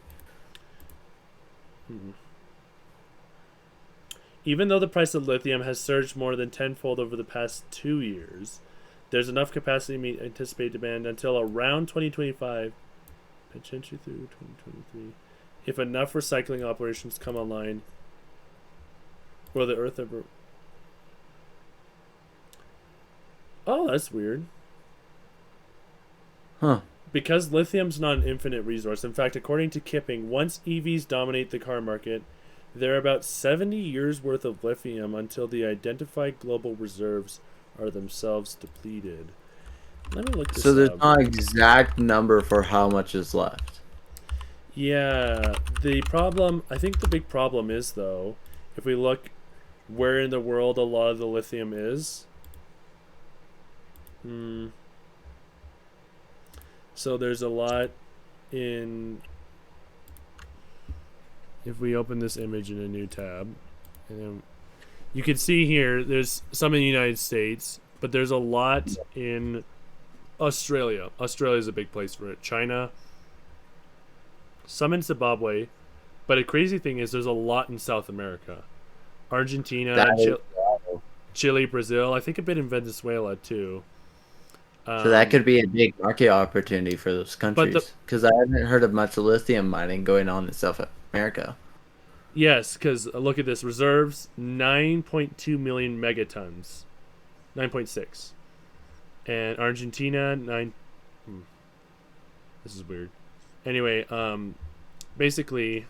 Even though the price of lithium has surged more than tenfold over the past 2 years, there's enough capacity to meet anticipated demand until around 2025, potentially through 2023. If enough recycling operations come online, will the Earth ever... Oh, that's weird. Huh. Because lithium's not an infinite resource. In fact, according to Kipping, once EVs dominate the car market, there are about 70 years worth of lithium until the identified global reserves are themselves depleted. Let me look this up. So there's not an exact number for how much is left. Yeah, I think the big problem is, though, if we look where in the world a lot of the lithium is. So there's a lot in... If we open this image in a new tab, and then you can see here, there's some in the United States, but there's a lot in Australia. Australia is a big place for it. China, some in Zimbabwe, but a crazy thing is there's a lot in South America. Argentina, Chile, Brazil, I think a bit in Venezuela too. So that could be a big market opportunity for those countries. Because I haven't heard of much lithium mining going on in South America. Yes, because look at this. Reserves, 9.2 million megatons. 9.6. And Argentina, 9... This is weird. Anyway, basically...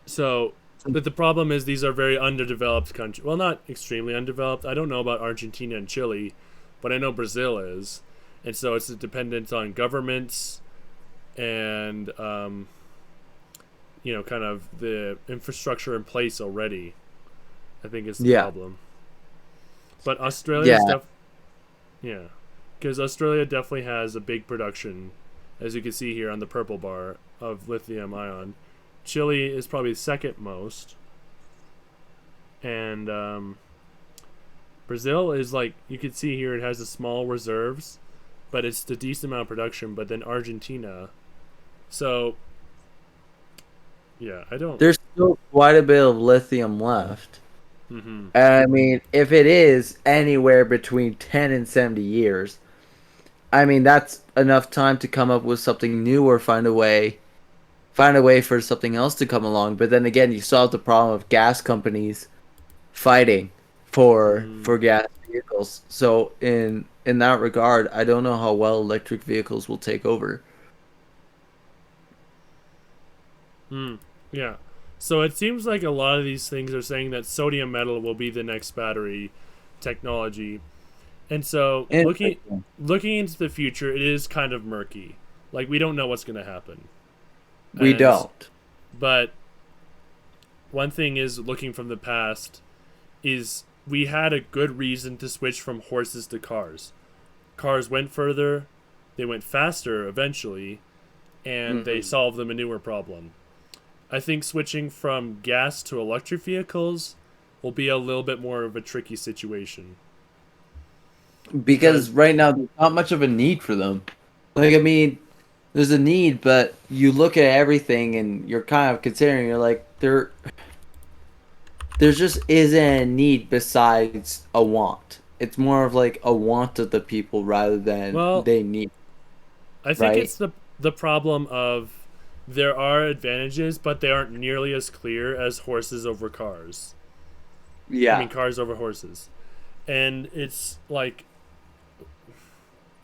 So... But the problem is these are very underdeveloped countries. Well, not extremely undeveloped. I don't know about Argentina and Chile, but I know Brazil is. And so it's dependent on governments and, kind of the infrastructure in place already. I think is the problem. But Australia's because Australia definitely has a big production, as you can see here on the purple bar, of lithium ion. Chile is probably second most, and Brazil is, like you can see here, it has a small reserves, but it's the decent amount of production. But then Argentina, so yeah, I don't. There's still quite a bit of lithium left. Mm-hmm. I mean, if it is anywhere between 10 and 70 years, I mean that's enough time to come up with something new or find a way for something else to come along. But then again, you solve the problem of gas companies fighting for gas vehicles. So in that regard, I don't know how well electric vehicles will take over. Yeah. So it seems like a lot of these things are saying that sodium metal will be the next battery technology. And so looking into the future, it is kind of murky. Like, we don't know what's going to happen. We don't. But one thing is, looking from the past, is we had a good reason to switch from horses to cars. Cars went further, they went faster eventually, and they solved the manure problem. I think switching from gas to electric vehicles will be a little bit more of a tricky situation. Because right now there's not much of a need for them. Like, I mean, there's a need, but you look at everything and you're kind of considering, you're like, there just isn't a need besides a want. It's more of like a want of the people rather than Well, they need, I think right? it's the problem of there are advantages, but they aren't nearly as clear as horses over cars. I Yeah. mean, cars over horses. And it's like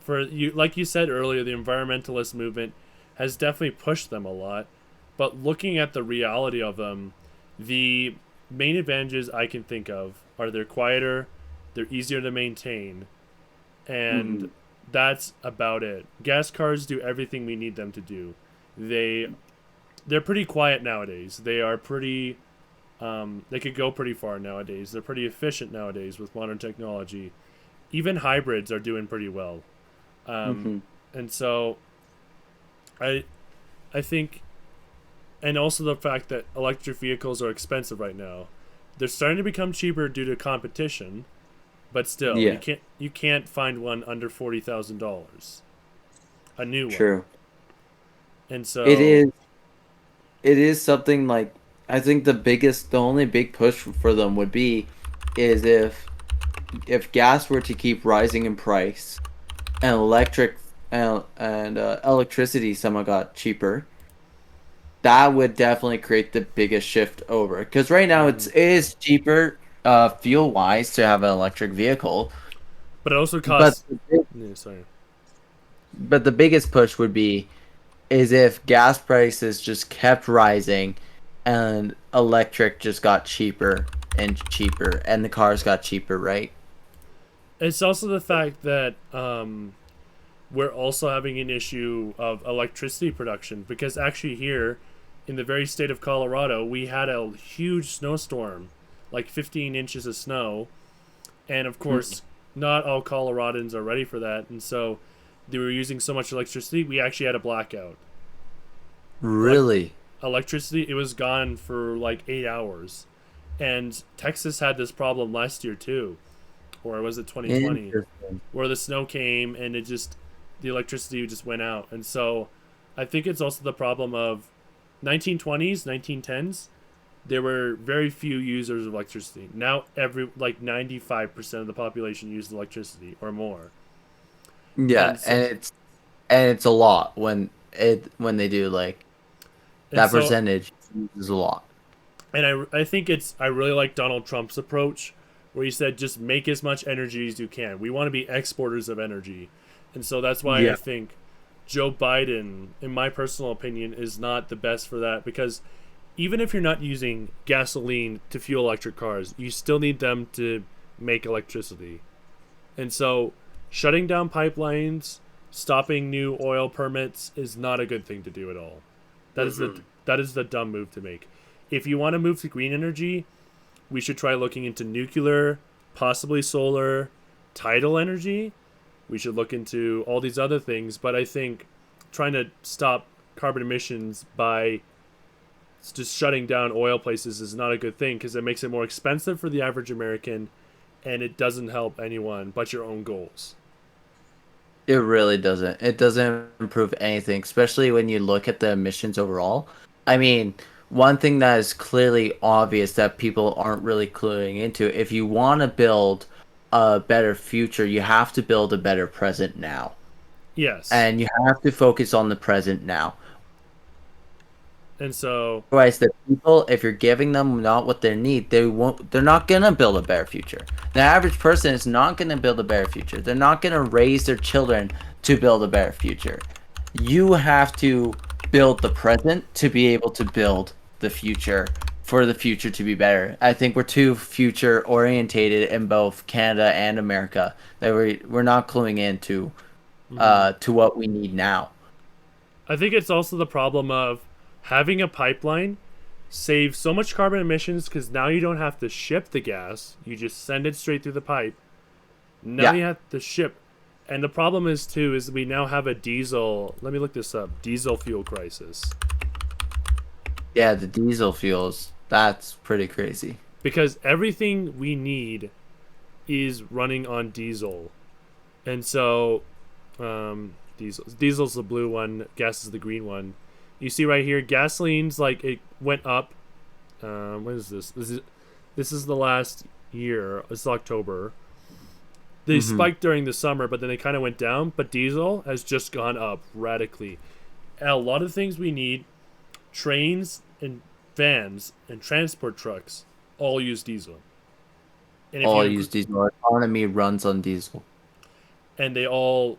for you, like you said earlier, the environmentalist movement has definitely pushed them a lot. But looking at the reality of them, the main advantages I can think of are they're quieter, they're easier to maintain, and Mhm. that's about it. Gas cars do everything we need them to do. They they're pretty quiet nowadays. They are pretty they could go pretty far nowadays. They're pretty efficient nowadays with modern technology. Even hybrids are doing pretty well. Um, Mhm. and so I I think and also the fact that electric vehicles are expensive right now. They're starting to become cheaper due to competition, but still, Yeah. you can't find one under $40,000, a new one. True. And It so, is. It is something like, I think the only big push for them would be, is if gas were to keep rising in price and electricity somehow got cheaper, that would definitely create the biggest shift over. Because right now it is cheaper, fuel wise, to have an electric vehicle, but it also but costs. Yeah, sorry. the biggest push would be is if gas prices just kept rising and electric just got cheaper and cheaper and the cars got cheaper, right? It's also the fact that we're also having an issue of electricity production because actually here in the very state of Colorado, we had a huge snowstorm, like 15 inches of snow, and of course, not all Coloradans are ready for that, and so they were using so much electricity, we actually had a blackout. Elec Really? Electricity, it was gone for like 8 hours, and Texas had this problem last year too, or was it 2020, Interesting. where the snow came and the electricity just went out. And so I think it's also the problem of 1920s, 1910s, there were very few users of electricity. Now every like 95% of the population uses electricity or more. Yeah, And so and it's a lot when they do like and that so percentage is a lot. and I think I really like Donald Trump's approach where he said just make as much energy as you can. We want to be exporters of energy. And so that's why I Yeah. think Joe Biden, in my personal opinion, is not the best for that because even if you're not using gasoline to fuel electric cars, you still need them to make electricity. And so shutting down pipelines, stopping new oil permits is not a good thing to do at all. That is the dumb move to make. If you want to move to green energy, we should try looking into nuclear, possibly solar, tidal energy. We should look into all these other things, but I think trying to stop carbon emissions by just shutting down oil places is not a good thing because it makes it more expensive for the average American and it doesn't help anyone but your own goals. It really doesn't. It doesn't improve anything, especially when you look at the emissions overall. I mean, one thing that is clearly obvious that people aren't really cluing into, if you want to build a better future, you have to build a better present now. Yes. And you have to focus on the present now. And so, Otherwise, the people, if you're giving them not what they need, they're not gonna build a better future. The average person is not gonna build a better future. They're not gonna raise their children to build a better future. You have to build the present to be able to build the future, for the future to be better. I think we're too future orientated in both Canada and America that we're not cluing into to what we need now. I think it's also the problem of having a pipeline saves so much carbon emissions because now you don't have to ship the gas. You just send it straight through the pipe. Now Yeah. you have to ship And the problem is too is we now have a diesel. Let me look this up. Diesel fuel crisis. Yeah, the diesel fuels. That's pretty crazy. Because everything we need is running on diesel, and so diesel's the blue one, gas is the green one. You see right here, gasoline's like it went up. What is this? This is the last year. It's October. They spiked during the summer, but then they kind of went down. But diesel has just gone up radically. And a lot of things we need, trains and vans and transport trucks, all use diesel. And All use diesel. Our economy runs on diesel. and they all,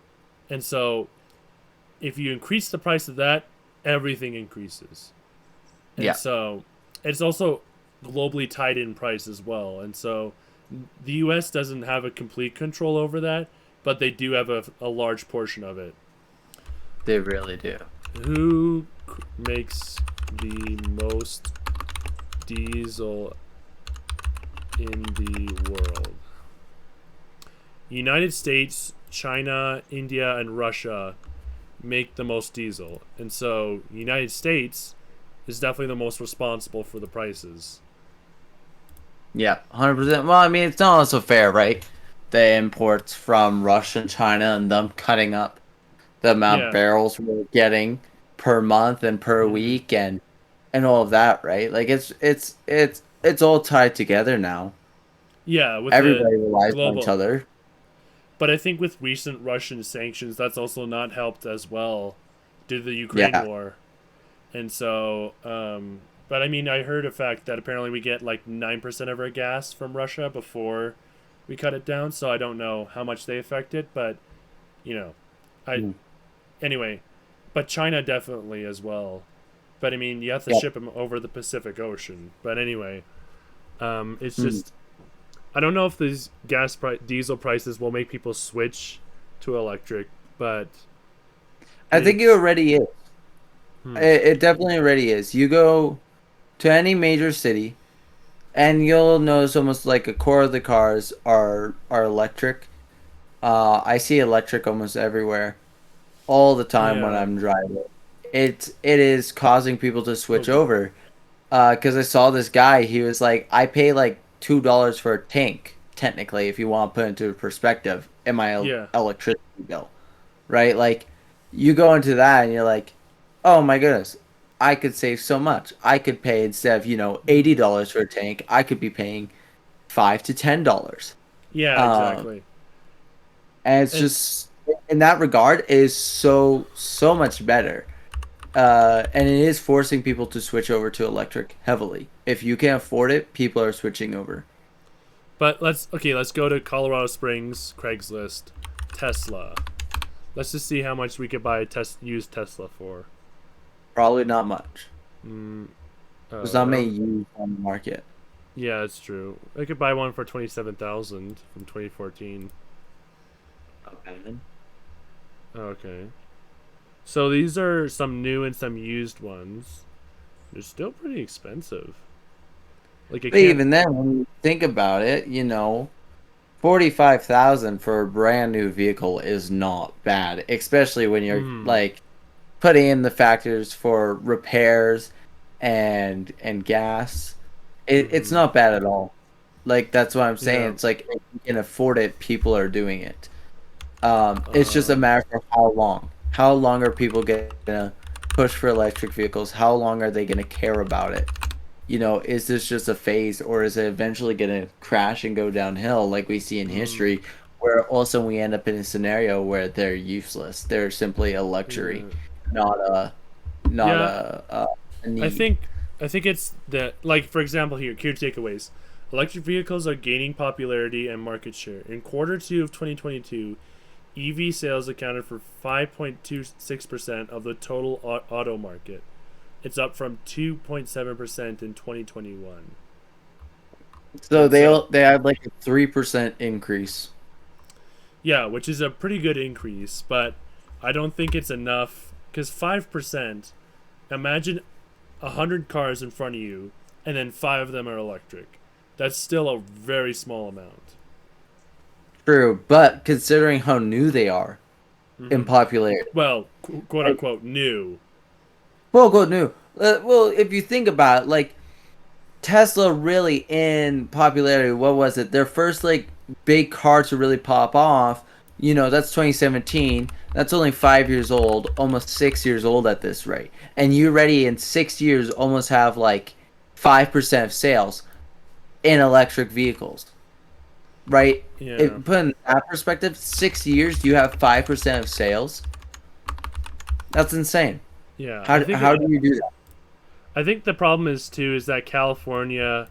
and so if you increase the price of that, everything increases. And Yeah. so it's also globally tied in price as well. And so the US doesn't have a complete control over that, but they do have a large portion of it. They really do. Who makes the most diesel in the world? United States, China, India, and Russia make the most diesel. And so United States is definitely the most responsible for the prices. Yeah, 100%. Well, I mean, it's not also fair, right? The imports from Russia and China and them cutting up the amount Yeah. of barrels we're getting per month and per week and all of that, right? Like it's all tied together now. Yeah, with Everybody the relies on global. each other. But I think with recent Russian sanctions, that's also not helped as well due to the Ukraine Yeah. war. And so, but I mean, I heard a fact that apparently we get like 9% of our gas from Russia before we cut it down. So I don't know how much they affect it, but you know, Mm. anyway, but China definitely as well. But I mean, you have to Yeah. ship them over the Pacific Ocean. But anyway, it's Mm. just I don't know if these diesel prices will make people switch to electric, but I think it it's- already is. It definitely already is. You go to any major city, and you'll notice almost like a core of the cars are electric. I see electric almost everywhere, all the time when Yeah. I'm driving. It is causing people to switch Okay. over. Because I saw this guy, he was like, I pay like $2 for a tank, technically, if you want to put into perspective, in my Yeah. electricity bill, right? Like, you go into that and you're like, oh my goodness, I could save so much. I could pay instead of $80 for a tank, I could be paying $5 to $10. Yeah, Um, exactly. and it's And just in that regard is so much better. And it is forcing people to switch over to electric heavily. If you can't afford it, people are switching over. but let's go to Colorado Springs, Craigslist, Tesla. Let's just see how much we could buy a used Tesla for. Probably not much. There's not many Around- used on the market. Yeah, it's true. I could buy one for 27,000 from 2014. Okay. So these are some new and some used ones. They're still pretty expensive. Like I But can't. even then, when you think about it, 45,000 for a brand new vehicle is not bad, especially when you're like putting in the factors for repairs and gas. It's not bad at all. Like that's what I'm saying. Yeah. It's like if you can afford it, people are doing it. It's just a Uh, matter of how long. How long are people gonna push for electric vehicles? How long are they gonna care about it? Is this just a phase, or is it eventually gonna crash and go downhill like we see in history, where also we end up in a scenario where they're useless. They're simply a luxury, not a Yeah. a need. I think it's that, like, for example, here, key takeaways. Electric vehicles are gaining popularity and market share. In quarter two of 2022, EV sales accounted for 5.26% of the total auto market. It's up from 2.7% in 2021. So So- they had like a 3% increase. Yeah, which is a pretty good increase, but I don't think it's enough, because 5%, imagine 100 cars in front of you, and then 5 of them are electric. That's still a very small amount. True, but considering how new they are in popularity, Well, quote like, unquote new. well, go new. Well, if you think about it, like Tesla really in popularity, what was it? Their first like big car to really pop off, that's 2017. That's only 5 years old, almost 6 years old at this rate. And you already in 6 years almost have like 5% of sales in electric vehicles, right? Yeah, It put in that perspective, 6 years you have 5% of sales. That's insane. yeah. How do you do that? I think the problem is too is that California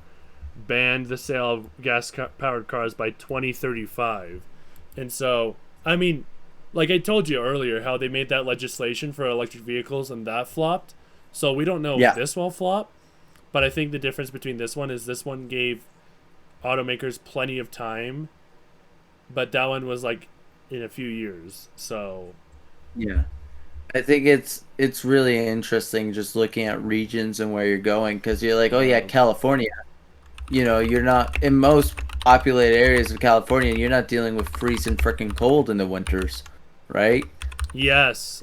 banned the sale of powered cars by 2035, and so I mean, like I told you earlier, how they made that legislation for electric vehicles and that flopped. So we don't know if Yeah, this will flop, but I think the difference between this one is this one gave automakers plenty of time, but that one was like in a few years. So yeah. I think it's really interesting just looking at regions and where you're going because you're like, oh yeah, yeah. California. You're not in most populated areas of California. You're not dealing with freezing freaking cold in the winters, right? Yes,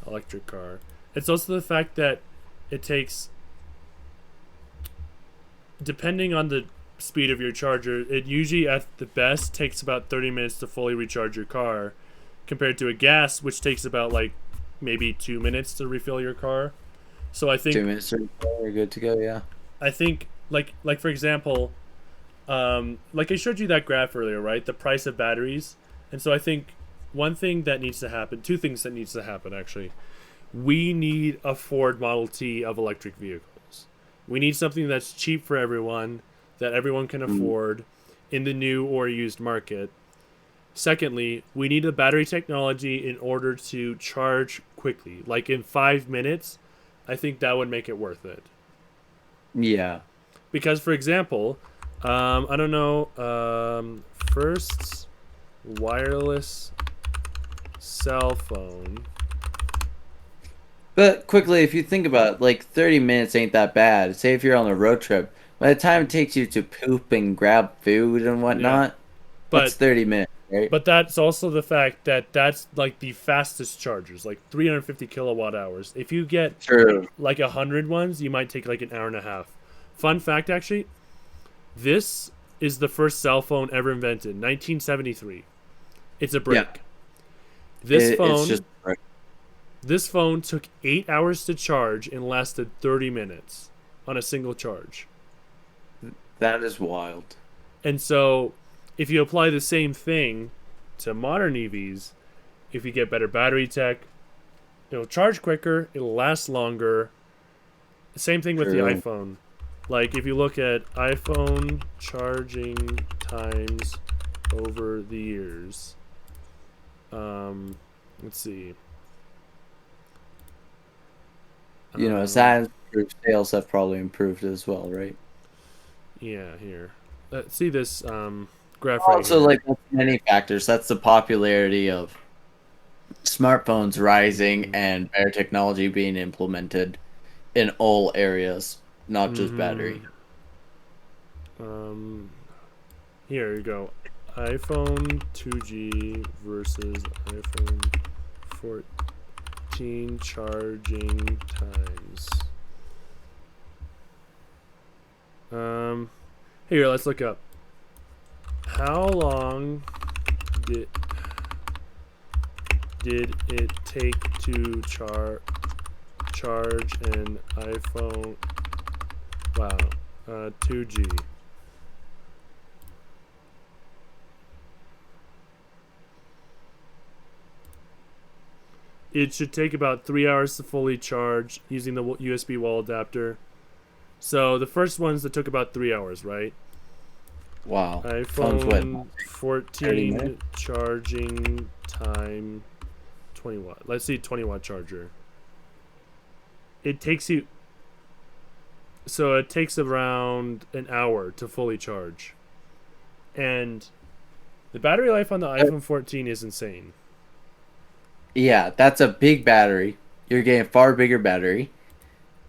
electric car. It's also the fact that it takes, depending on the speed of your charger, it usually at the best takes about 30 minutes to fully recharge your car, compared to a gas, which takes about like maybe 2 minutes to refill your car. So 2 minutes or so, you're good to go. Yeah. I think like for example, like I showed you that graph earlier, right? The price of batteries, and so I think one thing that needs to happen, two things that needs to happen actually. We need a Ford Model T of electric vehicles. We need something that's cheap for everyone, that everyone can Mm, afford in the new or used market. Secondly, we need a battery technology in order to charge quickly. Like in 5 minutes, I think that would make it worth it. yeah. Because, for example, I don't know, first wireless cell phone. But quickly, if you think about it, like 30 minutes ain't that bad. Say if you're on a road trip, by the time it takes you to poop and grab food and Yeah. whatnot, that's But 30 minutes, right? But that's also the fact that that's like the fastest chargers, like 350 kilowatt hours. If you get True. like 100 ones, you might take like an hour and a half. Fun fact, actually, this is the first cell phone ever invented, 1973. It's a Yeah. brick. This It's just phone, this phone took 8 hours to charge and lasted 30 minutes on a single charge. that is wild. And so, if you apply the same thing to modern EVs, if you get better battery tech, it'll charge quicker, it'll last longer. Same thing with the True. iPhone. Like if you look at iPhone charging times over the years, let's see. As Um, that has improved, sales have probably improved as well, right? yeah, here. See this graph right Also, here. like that's many factors. That's the popularity of smartphones rising and better technology being implemented in all areas, not just battery. Mm-hmm. Um, Here you go. iPhone 2G versus iPhone 14 charging times. Um, Here, let's look up. How long did it take to charge an iPhone? Wow, 2G. It should take about 3 hours to fully charge using the USB wall adapter. So the first ones that took about 3 hours, right? Wow. Phones what? iPhone 30 minutes? 14 charging time 20 watt. Let's see 20 watt charger. It takes you so it takes around an hour to fully charge. And the battery life on the iPhone 14 is insane. Yeah, that's a big battery. You're getting a far bigger battery.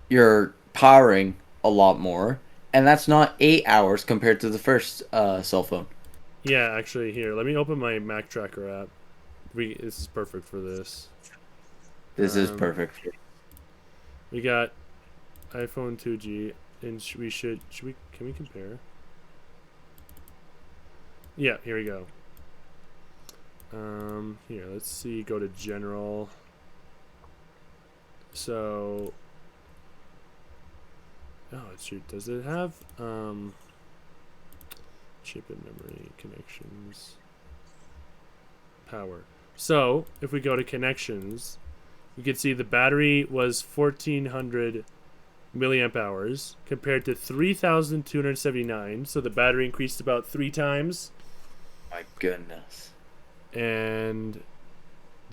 You're powering a lot more, and that's not 8 hours compared to the first cell phone. Yeah, actually, here, let me open my Mac Tracker app. This is perfect for this. This is Um, perfect. we got iPhone 2G, and should we can we compare? Yeah, here we go. Here, let's see. Go to general. So, oh shoot, does it have chip and memory connections, power? So, if we go to connections, you can see the battery was 1400 milliamp hours compared to 3279. So the battery increased about 3 times, My goodness. and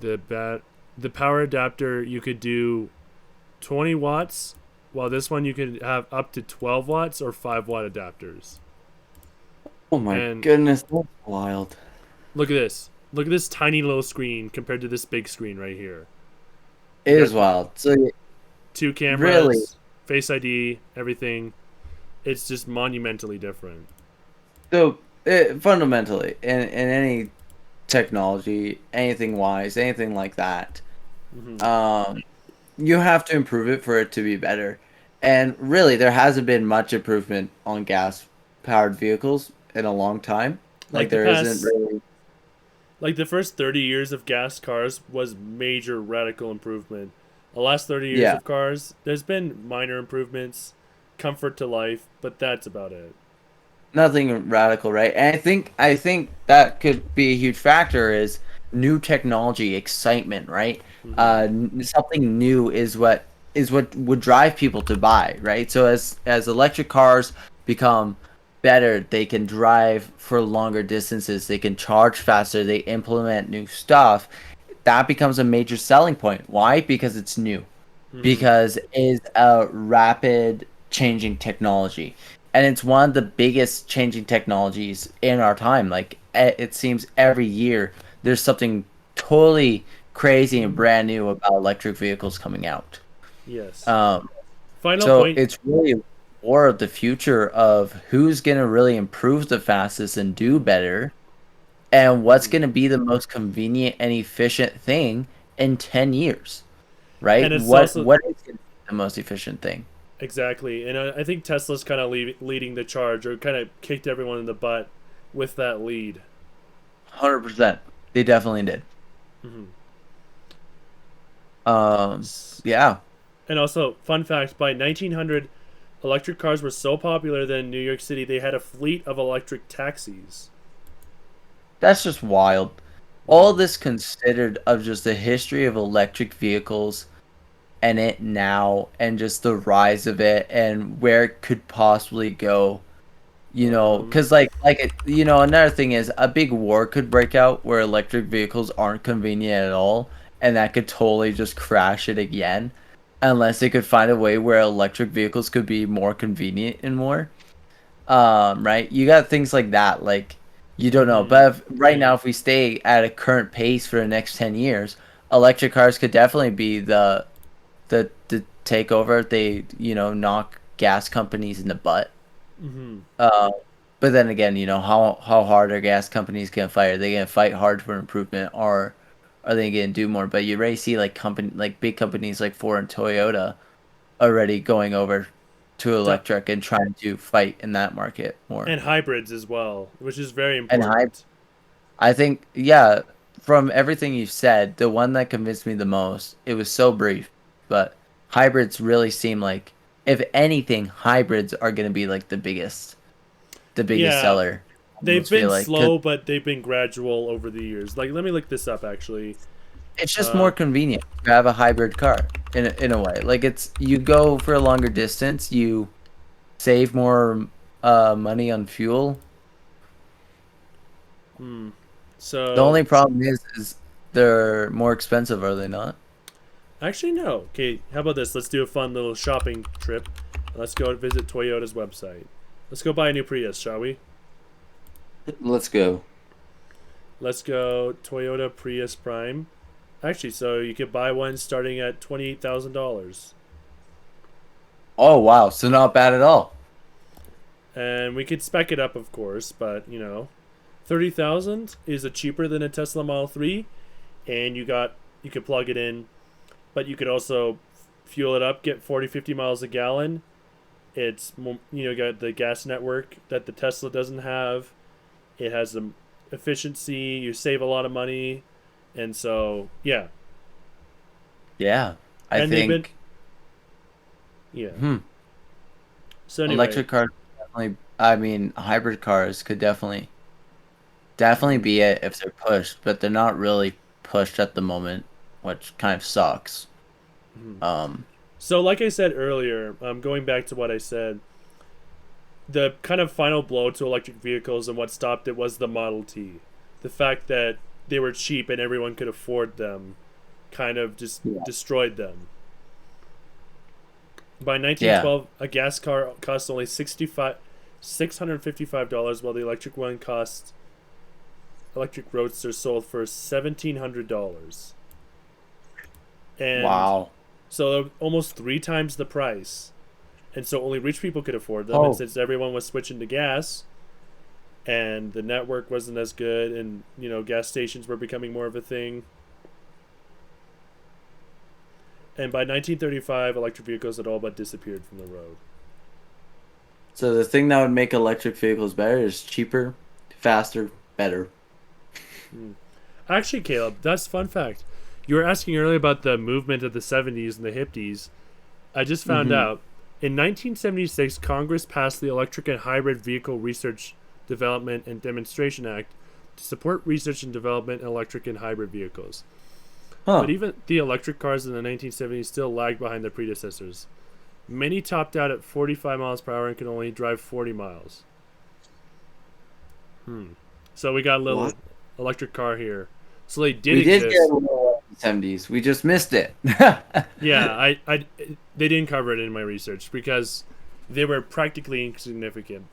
the power adapter you could do 20 watts, while this one you could have up to 12 watts or 5 watt adapters. Oh my And goodness, that's wild. look at this. Look at this tiny little screen compared to this big screen right here. You It got is wild. So two really, cameras, Face ID, everything. It's just monumentally different. so fundamentally, in any technology, anything wise, anything like that, Hmm. um, you have to improve it for it to be better. And really, there hasn't been much improvement on gas-powered vehicles in a long time. Like Like the there isn't past, really. like the first 30 years of gas cars was major radical improvement. The last 30 years Yeah, of cars, there's been minor improvements, comfort to life, but that's about it. nothing radical, right? And I think that could be a huge factor is new technology, excitement, right? Hmm. Something new is what would drive people to buy, right? So as electric cars become better, they can drive for longer distances, they can charge faster, they implement new stuff. That becomes a major selling point. Why? Because it's new, Hmm. because it is a rapid changing technology, and it's one of the biggest changing technologies in our time. Like it seems every year there's something totally crazy and brand new about electric vehicles coming out. Yes. um, Final so point. it's really more of the future of who's going to really improve the fastest and do better, and what's Hmm. going to be the most convenient and efficient thing in 10 years, right? And it's what also what is going to be the most efficient thing? exactly. And I think Tesla's kind of leading the charge, or kind of kicked everyone in the butt with that lead. 100%. They definitely did. Hmm. Yeah, And also, fun fact: by 1900, electric cars were so popular that in New York City they had a fleet of electric taxis. that's just wild. All Hmm. this considered of just the history of electric vehicles and it now and just the rise of it and where it could possibly go. Um, Because another thing is a big war could break out where electric vehicles aren't convenient at all, and that could totally just crash it again, unless they could find a way where electric vehicles could be more convenient and more. Right? You got things like that. Like you don't know, hmm. but right now, if we stay at a current pace for the next 10 years, electric cars could definitely be the takeover. They knock gas companies in the butt. Hmm. uh, but then again, how hard are gas companies gonna fight? Are they gonna fight hard for improvement, or are they gonna do more? But you already see like big companies like Ford and Toyota already going over to De- electric and trying to fight in that market more. and hybrids as well, which is very And important. I think, yeah, from everything you've said, the one that convinced me the most, it was so brief, but hybrids really seem like, if anything, hybrids are gonna be like the biggest Yeah, seller. I they've almost feel been like, 'cause slow, but they've been gradual over the years. Like, let me look this up actually. it's just more Uh, convenient to have a hybrid car in a way. Like it's you go for a longer distance, you save more money on fuel. hmm. The So only problem is they're more expensive, are they not? actually, no. Okay, how about this? Let's do a fun little shopping trip. Let's go visit Toyota's website. Let's go buy a new Prius, shall we? Let's go. Let's go Toyota Prius Prime. Actually, so you could buy one starting at $28,000, Oh wow, so not bad at all. and we could spec it up, of course. But $30,000 is a cheaper than a Tesla Model 3, and you could plug it in, but you could also fuel it up, get 40, 50 miles a gallon. It's got the gas network that the Tesla doesn't have. It has the efficiency. You save a lot of money, and so yeah. Yeah, I And they've been think yeah. So anyway, electric cars definitely. I mean, hybrid cars could definitely be it if they're pushed, but they're not really pushed at the moment, which kind of sucks. Um, so like I said earlier, going back to what I said, the kind of final blow to electric vehicles and what stopped it was the Model T. The fact that they were cheap and everyone could afford them kind of just destroyed them. By 1912, a gas car cost only $655, while the electric roadster sold for $1,700. And wow. so almost 3 times the price. And so only rich people could afford them. Oh. And since everyone was switching to gas, and the network wasn't as good, and gas stations were becoming more of a thing. And by 1935, electric vehicles had all but disappeared from the road. So the thing that would make electric vehicles better is cheaper, faster, better. Actually, Caleb, that's a fun fact. You were asking earlier about the movement of the 70s and the hippies. I just found out. In 1976, Congress passed the Electric and Hybrid Vehicle Research, Development, and Demonstration Act to support research and development in electric and hybrid vehicles. Huh. But even the electric cars in the 1970s still lagged behind their predecessors. Many topped out at 45 miles per hour and could only drive 40 miles. So we got a little electric car here. So they did exist. Did get a little in the 70s. We just missed it. Yeah, they didn't cover it in my research because they were practically insignificant.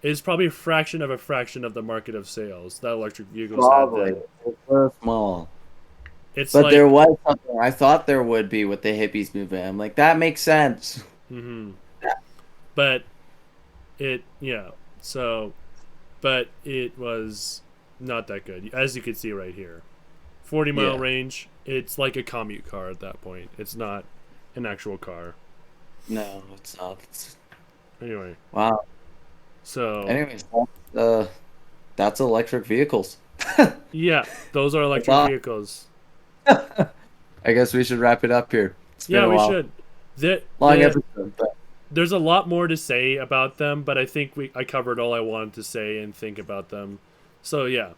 It's probably a fraction of the market of sales that electric vehicles Probably. had then. It's so small. It's But like, there was something I thought there would be with the hippies movement. I'm like, that makes sense. But it was not that good, as you can see right here. 40-mile range. It's like a commute car at that point. It's not an actual car. No, it's not. Anyway. Wow. So. Anyways, that's electric vehicles. Yeah, those are electric vehicles. I guess we should wrap it up here. Yeah, we should. Long episode, but there's a lot more to say about them, but I think I covered all I wanted to say and think about them. So yeah,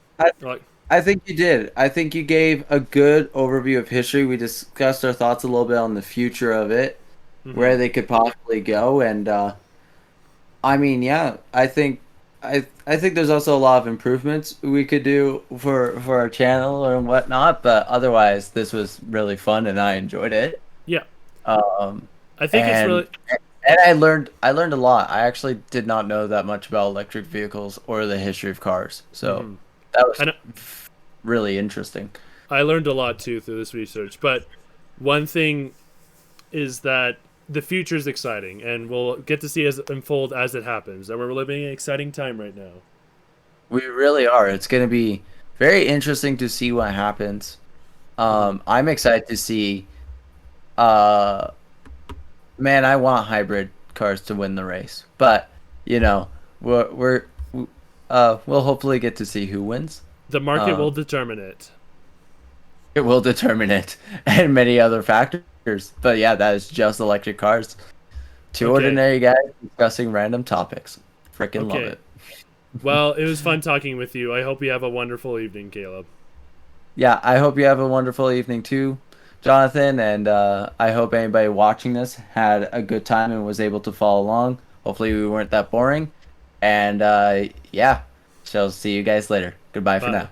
I think you did. I think you gave a good overview of history. We discussed our thoughts a little bit on the future of it, where they could possibly go, and I mean, yeah, I think there's also a lot of improvements we could do for our channel and whatnot. But otherwise, this was really fun, and I enjoyed it. Yeah. I think it's really. And I learned a lot. I actually did not know that much about electric vehicles or the history of cars. So that was really interesting. I learned a lot too through this research. But one thing is that the future is exciting, and we'll get to see it unfold as it happens. And we're living an exciting time right now. We really are. It's going to be very interesting to see what happens. I'm excited to see. Man, I want hybrid cars to win the race, but we'll hopefully get to see who wins. The market will determine it. It will determine it, and many other factors. But yeah, that is just electric cars. Two ordinary guys discussing random topics. Freaking love it. Well, it was fun talking with you. I hope you have a wonderful evening, Caleb. Yeah, I hope you have a wonderful evening too, Jonathan, and I hope anybody watching this had a good time and was able to follow along. Hopefully we weren't that boring. And yeah, so see you guys later. Goodbye for now.